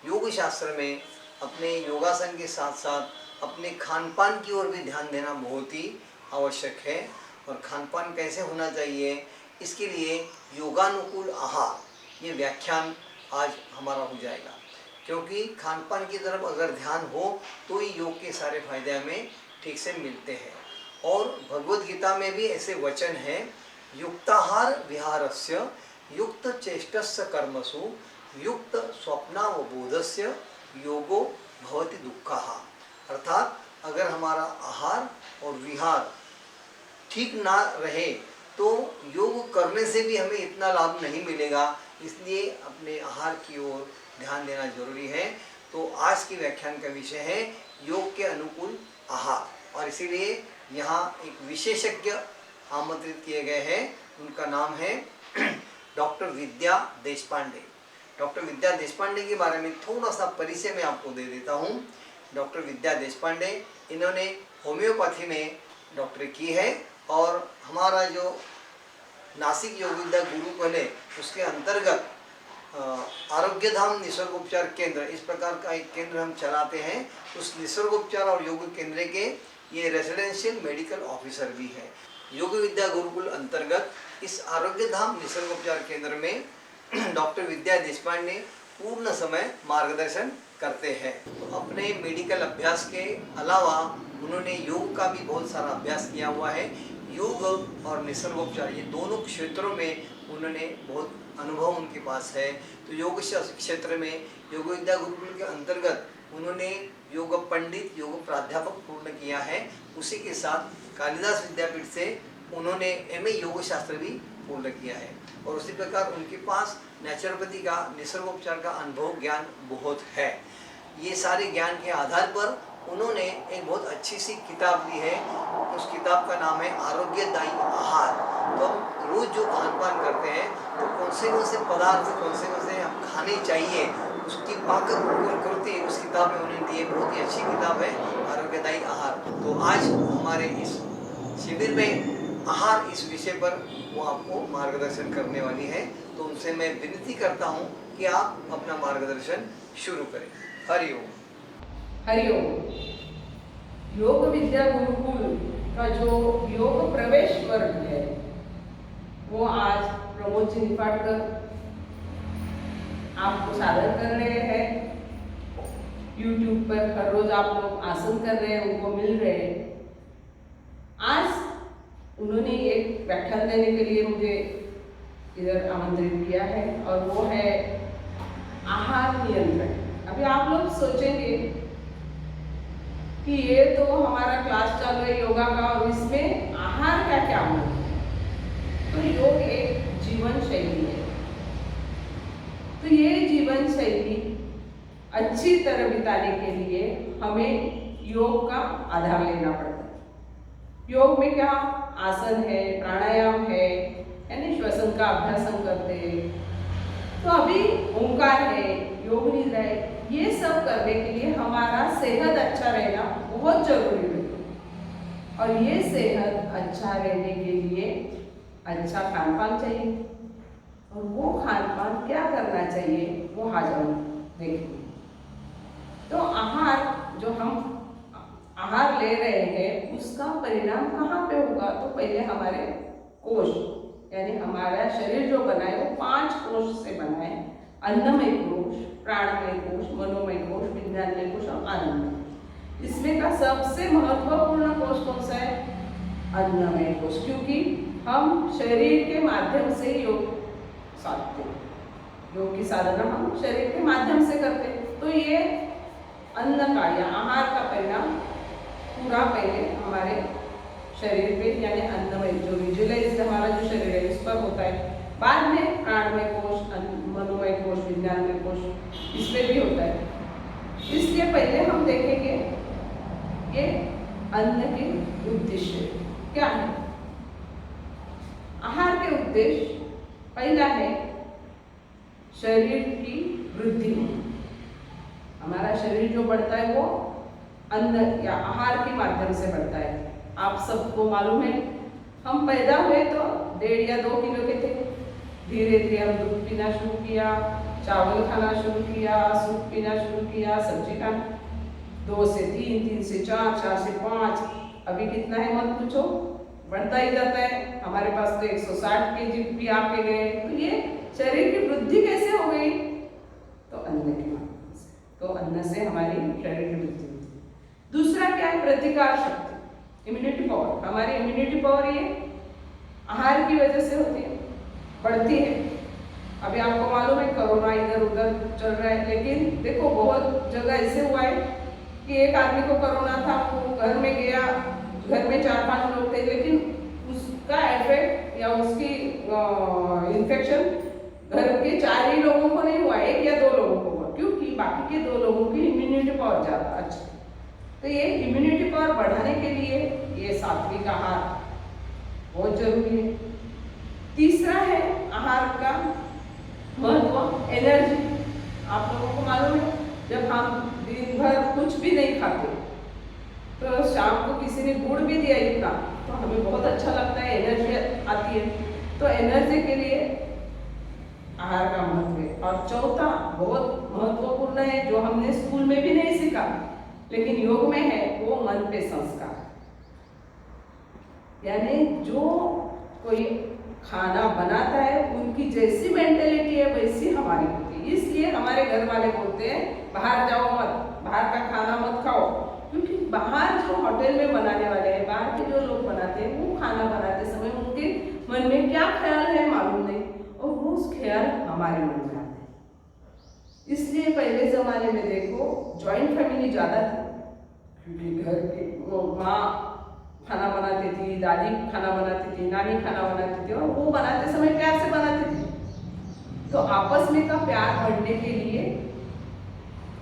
A: योग शास्त्र में अपने योगासन के साथ साथ अपने खान पान की ओर भी ध्यान देना बहुत ही आवश्यक है। और खान पान कैसे होना चाहिए, इसके लिए योगानुकूल आहार, ये व्याख्यान आज हमारा हो जाएगा। क्योंकि खान पान की तरफ अगर ध्यान हो तो ही योग के सारे फायदे हमें ठीक से मिलते हैं। और भगवद गीता में भी ऐसे वचन हैं, युक्ताहार विहारस्य युक्त चेष्टस्य कर्मसु युक्त स्वप्नावबोधस्य योगो भवति दुःखः। अर्थात अगर हमारा आहार और विहार ठीक ना रहे तो योग करने से भी हमें इतना लाभ नहीं मिलेगा। इसलिए अपने आहार की ओर ध्यान देना जरूरी है। तो आज की व्याख्यान का विषय है योग के अनुकूल आहार, और इसीलिए यहाँ एक विशेषज्ञ आमंत्रित किए गए हैं। उनका नाम है डॉक्टर विद्या देशपांडे। डॉक्टर विद्या देशपांडे के बारे में थोड़ा सा परिचय मैं आपको दे देता हूँ। डॉक्टर विद्या देशपांडे, इन्होंने होम्योपैथी में डॉक्टरी की है, और हमारा जो नासिक योग विद्या गुरुकुल है उसके अंतर्गत आरोग्य धाम निसर्गोपचार केंद्र, इस प्रकार का एक केंद्र हम चलाते हैं। उस निसर्गोपचार और योग केंद्र के ये रेजिडेंशियल मेडिकल ऑफिसर भी है। योग विद्या गुरुकुल अंतर्गत इस आरोग्य धाम निसर्गोपचार केंद्र में डॉक्टर विद्या देशपांडे पूर्ण समय मार्गदर्शन करते हैं। तो अपने मेडिकल अभ्यास के अलावा उन्होंने योग का भी बहुत सारा अभ्यास किया हुआ है। योग और निसर्गोपचार, ये दोनों क्षेत्रों में उन्होंने बहुत अनुभव उनके पास है। तो योग क्षेत्र में योग विद्या गुरुकुल के अंतर्गत उन्होंने योग पंडित, योग प्राध्यापक पूर्ण किया है। उसी के साथ कालिदास विद्यापीठ से उन्होंने MA योग शास्त्र भी पूर्ण किया है। और उसी प्रकार उनके पास नेचुरोपैथी का, निसर्गोपचार का अनुभव ज्ञान बहुत है। ये सारे ज्ञान के आधार पर उन्होंने एक बहुत अच्छी सी किताब ली है। उस किताब का नाम है आरोग्यदायी आहार। तो हम रोज जो खान पान करते हैं तो कौन से पदार्थ, कौन से हम खाने चाहिए, उसकी पाकक कृति उस किताब में उन्होंने दी है। बहुत ही अच्छी किताब है आरोग्यदायी आहार। तो आज हमारे इस शिविर में आहार इस विषय पर वो आपको मार्गदर्शन करने वाली है। तो उनसे मैं विनती करता हूँ कि आप अपना मार्गदर्शन शुरू करें। हरिओम।
C: हरिओम। योग विद्या गुरुकुल का जो योग प्रवेश वर्ग है वो आज प्रमोद जी निफाडकर आपको सादर कर रहे हैं। YouTube पर हर रोज आप लोग आसन कर रहे हैं, उनको मिल रहे हैं। आज उन्होंने एक व्याख्यान देने के लिए मुझे इधर आमंत्रित किया है, और वो है आहार नियंत्रण। अभी आप लोग सोचेंगे कि ये तो हमारा क्लास चालू है योगा का, और इसमें आहार का क्या मतलब? तो योग एक जीवन शैली है। तो ये जीवन शैली अच्छी तरह बिताने के लिए हमें योग का आधार लेना पड़ता है। योग में क्या आसन है, प्राणायाम है, यानी श्वसन का अभ्यास हम करते हैं। तो अभी ओंकार है, योग निद्रा है, ये सब करने के लिए हमारा सेहत अच्छा रहना बहुत जरूरी है। और ये सेहत अच्छा रहने के लिए अच्छा खान पान चाहिए, और वो खान पान क्या करना चाहिए वो आज हम देखेंगे। तो आहार जो हम आहार ले रहे हैं उसका परिणाम कहाँ पे होगा? तो पहले हमारे कोश यानी हमारा शरीर जो बना है वो 5 कोश से बना है। अन्नमय कोश, प्राणमय कोश, मनोमय कोश, विज्ञानमय कोश और आनंदमय। इसमें का सबसे महत्वपूर्ण कोश कौन सा है? अन्नमय कोश, क्योंकि हम शरीर के माध्यम से योग साधते हैं। योग की साधना हम शरीर के माध्यम से करते हैं। तो ये अन्न का या आहार का परिणाम पूरा पहले हमारे शरीर पे यानी अन्नमय जो विजुअलाइज हमारा जो शरीर है उस पर होता है। बाद में प्राणमय कोश, मनोमय कोश, विज्ञानमय कोश इसमें भी होता है। इसलिए पहले हम देखेंगे ये अन्न के उद्देश्य क्या है। आहार के उद्देश्य पहला है शरीर की वृद्धि। हमारा शरीर जो बढ़ता है वो अन्न या आहार के माध्यम से बढ़ता है। आप सबको मालूम है हम पैदा हुए तो 1.5 या 2 किलो के थे। धीरे धीरे हम दूध पीना शुरू किया, चावल खाना शुरू किया, सूप पीना शुरू किया, सब्जी खाना 2 से 3, 3 से 4, 4 से 5, अभी कितना है मत पूछो, बढ़ता ही जाता है। हमारे पास तो 160 केजी भी आके गए। तो ये शरीर की वृद्धि कैसे हो गई? तो अन्न के माध्यम से। तो अन्न से हमारी शरीर की वृद्धि होती है। दूसरा क्या है? प्रतिकार शक्ति, इम्यूनिटी पावर। हमारी इम्यूनिटी पावर ये आहार की वजह से होती है, बढ़ती है। अभी आपको मालूम है कोरोना इधर उधर चल रहा है, लेकिन देखो बहुत जगह ऐसे हुआ है कि एक आदमी को कोरोना था, वो घर में गया, घर में 4-5 लोग थे, लेकिन उसका इफेक्ट या उसकी इन्फेक्शन घर के 4 ही लोगों को नहीं हुआ, 1 या 2 लोगों को हुआ, क्योंकि बाकी के 2 लोगों की इम्यूनिटी पावर ज़्यादा अच्छा। तो ये इम्यूनिटी पावर बढ़ाने के लिए ये सात्विक आहार बहुत जरूरी है। तीसरा है आहार का महत्व एनर्जी। आप लोगों को मालूम है जब हम दिन भर कुछ भी नहीं खाते तो शाम को किसी ने गुड़ भी दिया इतना तो हमें बहुत अच्छा लगता है, एनर्जी आती है। तो एनर्जी के लिए आहार का महत्व है। और चौथा बहुत महत्वपूर्ण है जो हमने स्कूल में भी नहीं सीखा लेकिन योग में है, वो मन पे संस्कार। यानी जो कोई खाना बनाता है उनकी जैसी मेंटेलिटी है वैसी हमारी होती है। इसलिए हमारे घर वाले बोलते हैं बाहर जाओ मत, बाहर का खाना मत खाओ, क्योंकि बाहर जो होटल में बनाने वाले हैं, बाहर के जो लोग बनाते हैं वो खाना बनाते समय उनके मन में क्या ख्याल है मालूम नहीं, और वो उस ख्याल हमारे मन में आते हैं। इसलिए पहले जमाने में देखो जॉइंट फैमिली ज़्यादा थी, क्योंकि घर की वो माँ खाना बनाती थी, दादी खाना बनाती थी, नानी खाना बनाती थी, और वो बनाते समय प्यार से बनाती थी। तो आपस में का प्यार बढ़ने के लिए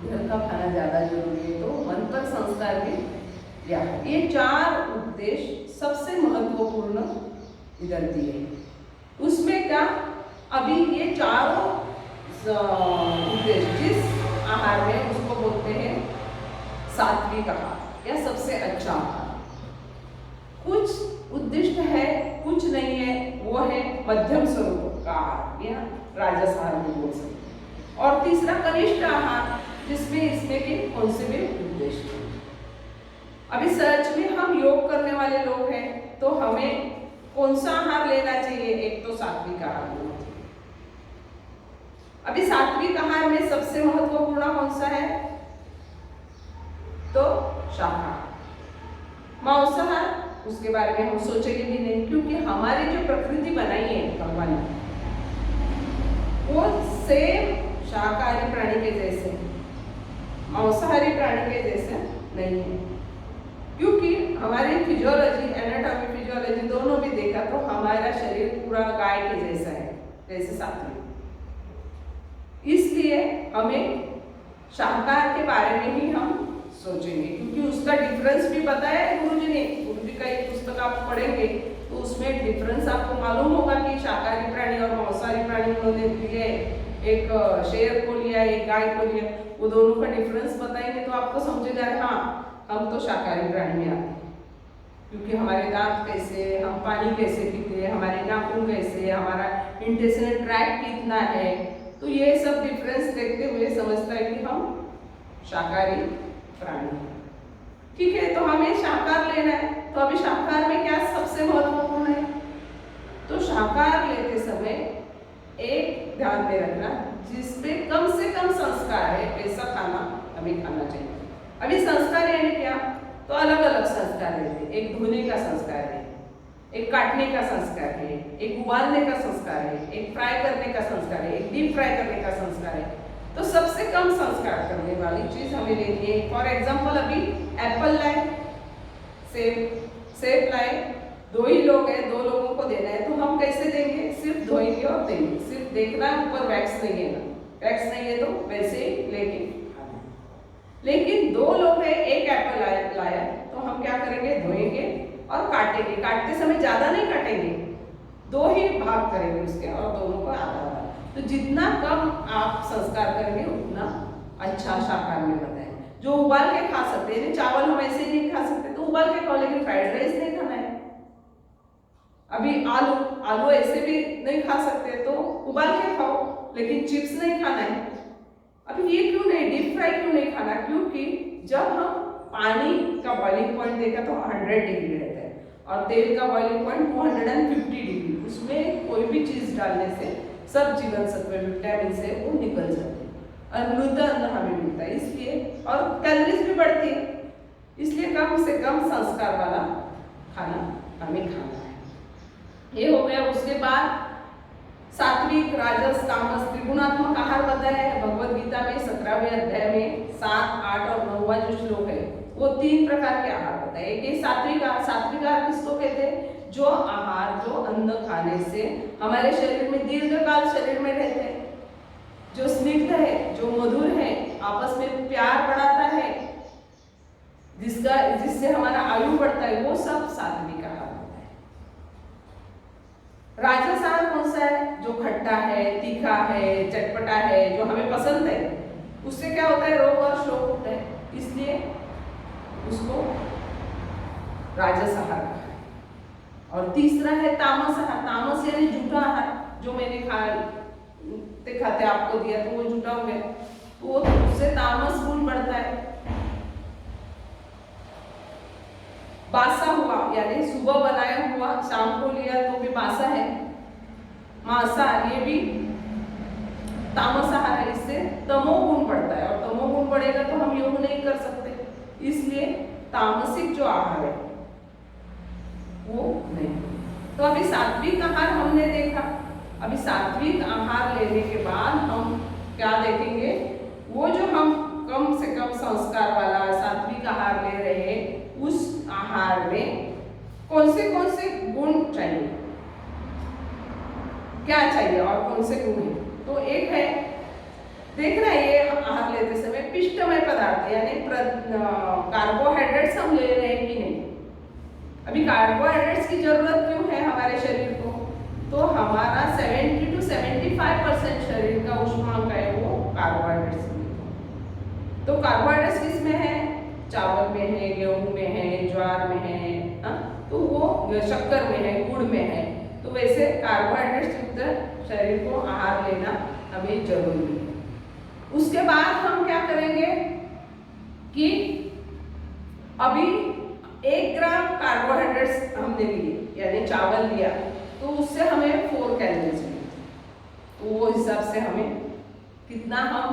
C: घर का खाना ज़्यादा जरूरी है। तो मन पर संस्कार भी या ये 4 उद्देश्य सबसे महत्वपूर्ण इधर दिए। उसमें क्या अभी ये चारों उद्देश्य जिस आहार में उसको बोलते हैं सात्विक आहार या सबसे अच्छा आहार। कुछ उद्दिष्ट है, कुछ नहीं है, वो है मध्यम स्वरूप का आहार या राजस आहार भी बोल सकते। और तीसरा कनिष्ठ आहार जिसमें इसमें के कौन से भी उद्देश्य। अभी सच में हम योग करने वाले लोग हैं तो हमें कौन सा आहार लेना चाहिए? एक तो सात्विक आहार लेना चाहिए। अभी सात्विक आहार में सबसे महत्वपूर्ण कौन सा है? तो शाकाहार। मांसाहार उसके बारे में हम सोचेंगे भी नहीं, क्योंकि हमारी जो प्रकृति बनाई है भगवान ने वो सेम शाकाहारी प्राणी के जैसे, मांसाहारी प्राणी के जैसे नहीं है। क्योंकि हमारी फिजियोलॉजी, एनाटॉमी फिजियोलॉजी दोनों भी देखा तो हमारा शरीर पूरा गाय के जैसा है, जैसे सात्विक। इसलिए हमें शाकाहार के बारे में ही हम सोचेंगे, क्योंकि उसका डिफरेंस भी पता है गुरुजी ने। गुरुजी का एक पुस्तक आप पढ़ेंगे तो उसमें डिफरेंस आपको मालूम होगा कि शाकाहारी प्राणी और मांसाहारी प्राणी उन्होंने लिए, एक शेर को लिया, एक गाय को लिया, वो दोनों का डिफरेंस बताएंगे तो आपको समझेगा हाँ हम तो शाकाहारी प्राणी में आते हैं, क्योंकि हमारे दांत कैसे, हम पानी कैसे पीते हैं, हमारे नाखून कैसे, हमारा इंटेस्टाइनल ट्रैक्ट कितना है, तो ये सब डिफरेंस देखते हुए समझता है कि हम शाकाहारी प्राणी हैं। ठीक है, तो हमें शाकाहार लेना है, तो अभी शाकाहार में क्या सबसे महत्वपूर्ण है, तो शाकाहार लेते समय एक ध्यान में रखना, जिसपे कम से कम संस्कार है ऐसा खाना हमें खाना चाहिए। अभी संस्कार यानी क्या, तो अलग अलग संस्कार रहते हैं। एक धोने का संस्कार है, एक काटने का संस्कार है, एक उबालने का संस्कार है, एक फ्राई करने का संस्कार है, एक डीप फ्राई करने का संस्कार है। तो सबसे कम संस्कार करने वाली चीज हमें लेनी है। फॉर एग्जाम्पल अभी एप्पल लाए, सेब लाए, 2 ही लोग हैं, 2 लोगों को देना है, तो हम कैसे देंगे, सिर्फ धोएंगे और देंगे। सिर्फ देखना है, ऊपर वैक्स नहीं है ना, वैक्स नहीं है तो वैसे ही लेके खाना है। लेकिन 2 लोग हैं, एक एप्पल लाया, तो हम क्या करेंगे, धोएंगे और काटेंगे। काटते समय ज्यादा नहीं काटेंगे, 2 ही भाग करेंगे उसके और दोनों को आधा आधा। तो जितना कम आप संस्कार करेंगे उतना अच्छा शाकाहार में बनता है। जो उबाल के खा सकते हैं, चावल हम ऐसे ही नहीं खा सकते, तो उबाल के खाओ, लेकिन फ्राइड राइस नहीं खाना है। अभी आलू ऐसे भी नहीं खा सकते, तो उबाल के खाओ, लेकिन चिप्स नहीं खाना है। अभी ये क्यों नहीं, डीप फ्राई क्यों नहीं खाना, क्योंकि जब हम पानी का बॉइलिंग पॉइंट देखा तो 100 डिग्री रहता है और तेल का बॉइलिंग पॉइंट 250 डिग्री। उसमें कोई भी चीज डालने से सब जीवन सत्व विटामिन से वो निकल जाते हैं और मृदा अन्न हमें मिलता है, इसलिए और कैलोरीज भी बढ़ती है, इसलिए कम से कम संस्कार वाला खाना हमें खाना है। ये हो गया। उसके बाद सात्विक, राजस, तामस, त्रिगुणात्मक आहार बताया है भगवद गीता में 17वें अध्याय में 7, 8 और 9वां जो श्लोक है वो 3 प्रकार के आहार बताए। एक ये सात्विक आहार। सात्विक आहार किसको कहते हैं, जो आहार, जो अन्न खाने से हमारे शरीर में दीर्घकाल शरीर में रहते हैं, जो स्निग्ध है, जो मधुर है, आपस में प्यार बढ़ाता है, जिससे हमारा आयु बढ़ता है, वो सब सात्विक आहार होता है। राजस आहार कौन सा है, जो खट्टा है, तीखा है, चटपटा है, जो हमें पसंद है, उससे क्या होता है, रोग और शोक होता है, इसलिए उसको राजस आहार कहा है। और तीसरा है तामस आहार। तामस यानी झूठा आहार, जो मैंने खाते आपको दिया तो वो झूठा हो गया, तो उससे तामस गुण बढ़ता है। बासा हुआ यानी सुबह बनाया हुआ शाम को लिया तो भी बासा है। मांसाहार ये भी तामस आहार है, इससे तमोगुण बढ़ता है और तमोगुण बढ़ेगा तो हम योग नहीं कर सकते, इसलिए तामसिक जो आहार है वो नहीं। तो अभी सात्विक आहार हमने देखा। अभी सात्विक आहार लेने के बाद हम क्या देखेंगे, वो जो हम कम से कम संस्कार वाला सात्विक आहार ले रहे हैं, उस आहार में कौन से गुण चाहिए, क्या चाहिए और कौन से गुण है। तो एक है देखना, ये आहार लेते समय पिष्टमय पदार्थ यानी कार्बोहाइड्रेट्स हम ले रहे हैं कि नहीं। अभी कार्बोहाइड्रेट्स की जरूरत क्यों है हमारे शरीर को, तो हमारा 70 to 75% शरीर का उष्मांक है वो कार्बोहाइड्रेट्स में। तो कार्बोहाइड्रेट्स किस में है, चावल में है, गेहूं में है, ज्वार में है, तो वो शक्कर में है, गुड़ में है। तो वैसे कार्बोहाइड्रेट्स युक्त शरीर को आहार लेना हमें जरूरी है। उसके बाद हम क्या करेंगे कि अभी 1 ग्राम कार्बोहाइड्रेट्स हमने लिए यानी चावल लिया तो उससे हमें 4 कैलोरीज मिली, तो वो हिसाब से हमें कितना हम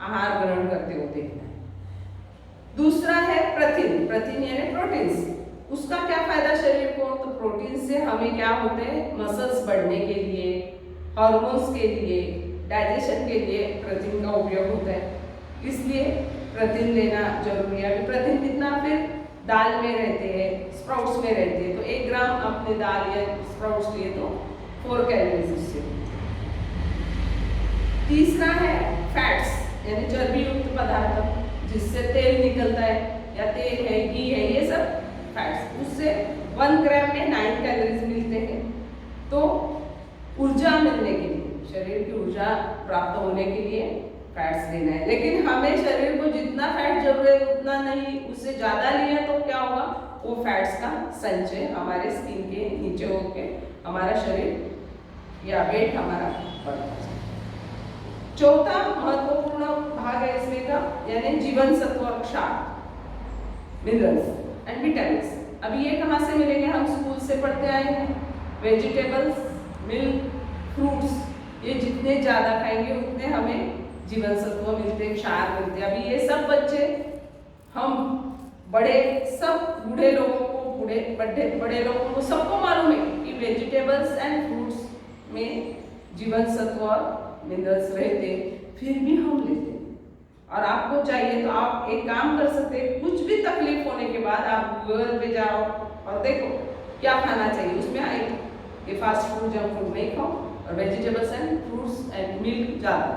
C: आहार ग्रहण करते हो देखना है। दूसरा है प्रोटीन यानी प्रोटीन्स। उसका क्या फायदा शरीर को, तो प्रोटीन से हमें क्या होते हैं, मसल्स बढ़ने के लिए, हार्मोन्स के लिए, डाइजेशन के लिए प्रोटीन का उपयोग होता है, इसलिए प्रोटीन लेना जरूरी है। प्रोटीन कितना, फिर दाल में रहते हैं, स्प्राउट्स में रहते हैं, तो 1 ग्राम अपने दाल या स्प्राउट्स लिए तो 4 कैलोरीज उससे। तीसरा है फैट्स यानी चर्बी युक्त पदार्थ, जिससे तेल निकलता है या तेल है, घी है, ये सब फैट्स, उससे 1 ग्राम में 9 कैलोरीज मिलते हैं। तो ऊर्जा मिलने के लिए, शरीर की ऊर्जा प्राप्त होने के लिए फैट्स लेना है। लेकिन हमें शरीर को जितना फैट जरूरत है उतना नहीं, उससे ज्यादा लिया तो क्या होगा, वो फैट्स का संचय हमारे स्किन के नीचे होकर हमारा शरीर या वेट हमारा बढ़ता जाए। चौथा महत्वपूर्ण भाग है इसमें का यानी जीवन सत्व और क्षार, मिनरल्स एंड विटामिन्स। अभी ये कहाँ से मिलेंगे? हम स्कूल से पढ़ते आए हैं। वेजिटेबल्स, मिल्क, फ्रूट्स, ये जितने ज़्यादा खाएंगे उतने हमें जीवन सत्व मिलते, क्षार मिलते। अभी ये सब बच्चे, हम बड़े, सब बूढ़े लोगों को, बड़े लोगों को सबको मालूम है कि वेजिटेबल्स एंड फ्रूट्स में जीवन सत्व और मिनरल्स रहते, फिर भी हम लेते। और आपको चाहिए तो आप एक काम कर सकते हैं, कुछ भी तकलीफ होने के बाद आप गूगल पे जाओ और देखो क्या खाना चाहिए, उसमें आएगा कि फास्ट फूड, जंक फूड नहीं खाओ और vegetables and fruits and milk ज़्यादा।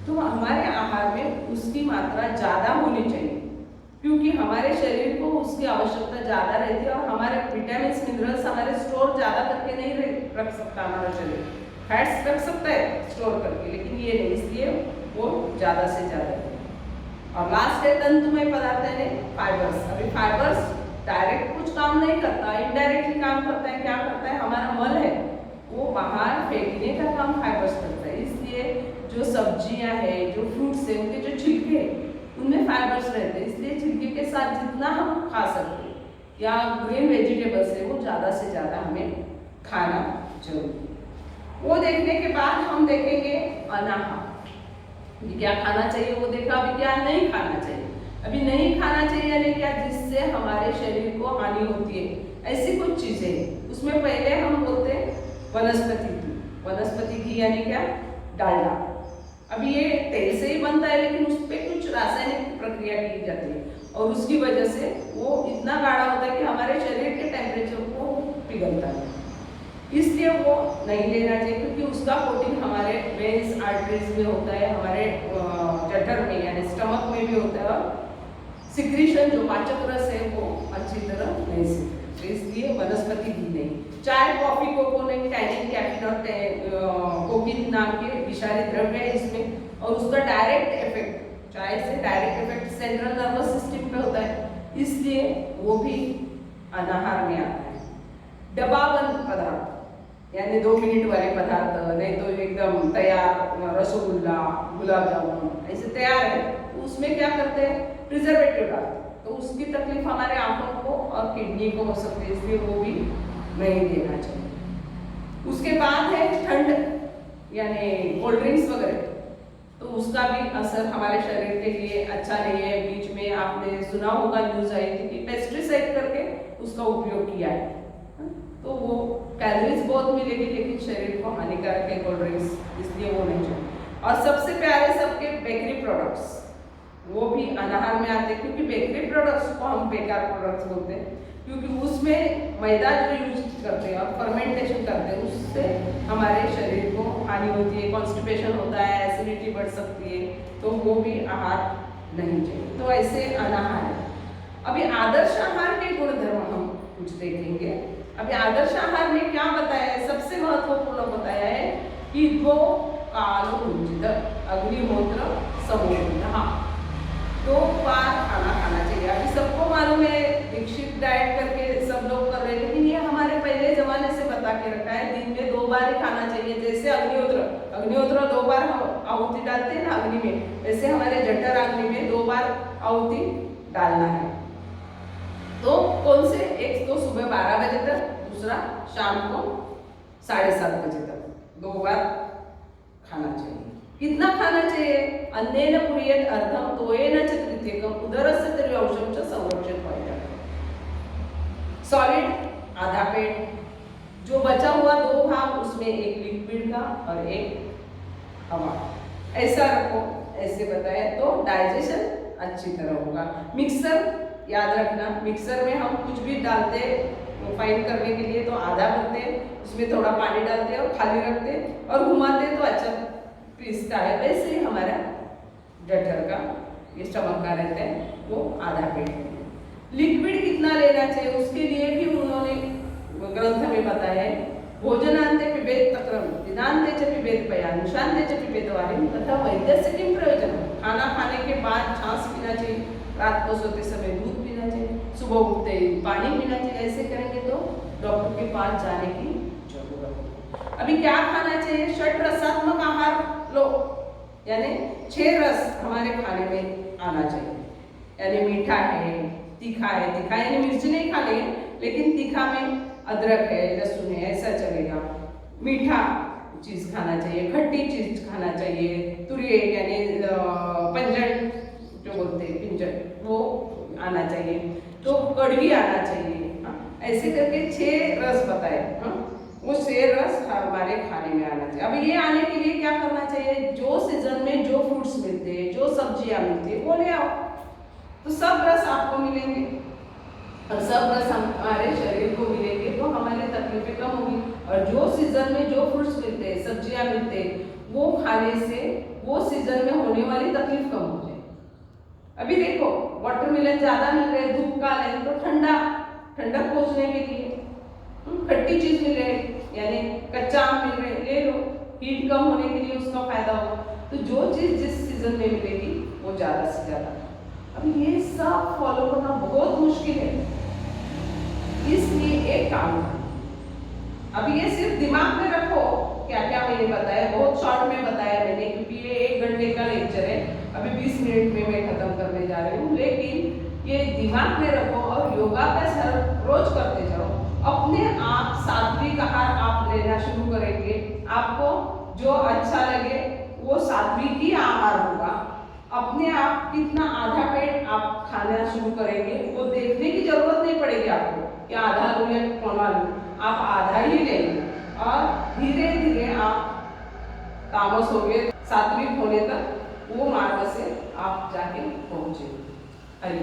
C: तो हमारे आहार में उसकी मात्रा ज़्यादा होनी चाहिए, क्योंकि हमारे शरीर को उसकी आवश्यकता ज़्यादा रहती है और हमारे विटामिन मिनरल्स हमारे स्टोर ज़्यादा करके नहीं रख सकता हमारा शरीर। फैट्स रख सकता है स्टोर करके, लेकिन ये नहीं, इसलिए वो ज़्यादा से ज़्यादा है। और लास्ट है तंतुमय पदार्थ यानी फाइबर्स। अभी फाइबर्स डायरेक्ट कुछ काम नहीं करता, इनडायरेक्टली काम करता है। क्या करता है? हमारा मल है वो बाहर फेंकने का काम फाइबर्स करता है। इसलिए जो सब्जियां हैं, जो फ्रूट्स हैं, उनके जो छिलके हैं उनमें फाइबर्स रहते हैं। इसलिए छिलके के साथ जितना हम खा सकते हैं या ग्रीन वेजिटेबल्स है वो ज़्यादा से ज़्यादा हमें खाना जरूरी। वो देखने के बाद हम देखेंगे अनाहार, क्या खाना चाहिए वो देखा। अभी क्या नहीं खाना चाहिए? अभी नहीं खाना चाहिए यानी क्या? जिससे हमारे शरीर को हानि होती है, ऐसी कुछ चीजें हैं। उसमें पहले हम बोलते हैं वनस्पति घी। वनस्पति घी यानी क्या? डालडा। अभी ये तेल से ही बनता है, लेकिन उस पर कुछ रासायनिक प्रक्रिया की जाती है और उसकी वजह से वो इतना गाढ़ा होता है कि हमारे शरीर के टेम्परेचर को पिघलता है। इसलिए वो नहीं लेना चाहिए, क्योंकि उसका कोटिंग हमारे वेन्स, आर्टरीज में होता है, हमारे जठर में यानी स्टमक में भी होता है और सिक्रीशन जो पाचक रस है वो अच्छी तरह नहीं सीखते। तो इसलिए वनस्पति घी नहीं। चाय, कॉफी, कोको नहीं। टैनिन, कैफीन और कोकिन नाम के विषारी द्रव्य है इसमें और उसका डायरेक्ट इफेक्ट, चाय से direct effect central nervous system पे होता है, इसलिए वो भी अनाहार में आता है। डब्बाबंद पदार्थ यानी 2 मिनट वाले पदार्थ, नहीं तो एकदम तैयार रसगुल्ला, गुलाब जामुन ऐसे तैयार है, उसमें क्या करते हैं? प्रिजर्वेटिव डालते, तो उसकी तकलीफ हमारे आंखों को और किडनी को हो सकती है, इसलिए वो भी नहीं देना चाहिए। उसके बाद है ठंड यानी कोल्ड ड्रिंक्स वगैरह, तो उसका भी असर हमारे शरीर के लिए अच्छा नहीं है। बीच में आपने सुना होगा, न्यूज आई थी कि पेस्टिसाइड करके उसका उपयोग किया है, तो वो कैलोरीज बहुत मिलेगी लेकिन शरीर को हानिकारक है कोल्ड ड्रिंक्स, इसलिए वो नहीं चाहिए। और सबसे प्यारे सबके बेकरी प्रोडक्ट्स, वो भी अनाहार में आते हैं, क्योंकि बेकरी प्रोडक्ट्स को हम बेकार प्रोडक्ट्स बोलते हैं, क्योंकि उसमें मैदा जो यूज करते हैं और फर्मेंटेशन करते हैं, उससे हमारे शरीर को हानि होती है, कॉन्स्टिपेशन होता है, एसिडिटी बढ़ सकती है, तो वो भी आहार नहीं चाहिए। तो ऐसे अनाहार है। अभी आदर्श आहार के गुणधर्म हम कुछ देखेंगे। अभी आदर्श आहार में क्या बताया है? सबसे महत्वपूर्ण बताया है कि 2 कालोचित अग्निहोत्र समोहितः, 2 बार खाना खाना चाहिए। अभी सबको मालूम है दीक्षित डाइट करके सब लोग कर रहे हैं, लेकिन ये हमारे पहले जमाने से बता के रखा है दिन में 2 बार ही खाना चाहिए। जैसे अग्निहोत्र 2 बार हम आहुति डालते हैं ना अग्नि में, वैसे हमारे जठर अग्नि में 2 बार आहुति डालना है। तो कौन से? एक तो सुबह 12 बजे तक, दूसरा शाम को 7:30 बजे तक, 2 बार खाना चाहिए। कितना खाना चाहिए? अन्नेन पुर्येत अर्धम तोयेन च तृतीयकम उदरस्य त्रियांशं च संरक्षित पाएगा। सॉलिड आधा पेट, जो बचा हुआ 2 भाग उसमें एक लिक्विड का और एक हवा, ऐसा रखो, ऐसे बताया तो डाइजेशन अच्छी तरह होगा। मिक्सर याद रखना, मिक्सर में हम कुछ भी डालते फाइन करने के लिए तो आधा करते हैं, उसमें थोड़ा पानी डालते हैं और खाली रखते हैं और घुमाते हैं तो अच्छा पीसता है। वैसे ही हमारा जठर का ये स्टमक का रहता है वो आधा पेट। लिक्विड कितना लेना चाहिए उसके लिए भी उन्होंने ग्रंथ में बताया है। भोजनांते पिबेत तक्रम दिनांते च पिबेत पयानुषांते च पिबेत वारिम तथा वैद्यस्य किम प्रयोजन। खाना खाने के बाद छाछ पीना चाहिए, रात को सोते समय दूध पीना चाहिए, सुबह उठते ही पानी पीना चाहिए। ऐसे करेंगे तो डॉक्टर के पास जाने की जरूरत है। अभी क्या खाना चाहिए? षट रसात्मक आहार लो, यानी 6 रस हमारे खाने में आना चाहिए। यानी मीठा है, तीखा है, तीखा यानी मिर्ची नहीं खा लेंगे, लेकिन तीखा में अदरक है, लहसुन है, ऐसा चलेगा। मीठा चीज खाना चाहिए, खट्टी चीज खाना चाहिए, तुरिये यानी पंजन जो बोलते हैं पिंजन, वो आना चाहिए, तो कड़वी आना चाहिए। ऐसे करके 6 रस बताए। वो 6 रस हमारे खाने में आना चाहिए। अब ये आने के लिए क्या करना चाहिए? जो सीजन में जो फ्रूट्स मिलते हैं, जो सब्जियां मिलती है, वो ले आओ, तो सब रस आपको मिलेंगे। और सब रस हमारे शरीर को मिलेंगे तो हमारी तकलीफें कम होगी। और जो सीजन में जो फ्रूट्स मिलते हैं, सब्जियां मिलते हैं, वो खाने से वो सीजन में होने वाली तकलीफ कम हो जाए। अभी देखो वाटरमेलन ज्यादा मिल रहे, धूप काल है तो ठंडक पहुंचने के लिए खट्टी चीज मिल रही, यानी कच्चा आम मिल रहे, ले लो, हीट कम होने के लिए उसका फायदा होगा। तो जो चीज जिस सीजन में मिलेगी वो ज्यादा से ज्यादा। अब ये सब फॉलो करना बहुत मुश्किल है, इसलिए एक काम करो, अभी ये सिर्फ दिमाग में रखो क्या क्या मैंने बताया, बहुत शॉर्ट में बताया मैंने, क्योंकि ये 1 घंटे का लेक्चर है, अभी 20 मिनट में मैं खत्म करने जा रही हूँ। लेकिन ये दिमाग में रखो और योगाभ्यास हर रोज करते जाओ। अपने आप सात्विक आहार आप लेना शुरू करेंगे, आपको जो अच्छा लगे वो सात्विक ही आहार होगा। अपने आप कितना आधा पेट आप खाना शुरू करेंगे वो देखने की जरूरत नहीं पड़ेगी आपको कि आधा लूं या पौना लूं, आप आधा ही लेंगे और धीरे धीरे आप तामस हो गए सात्विक होने तक वो मार्ग से आप जाके पहुंचेंगे। हरि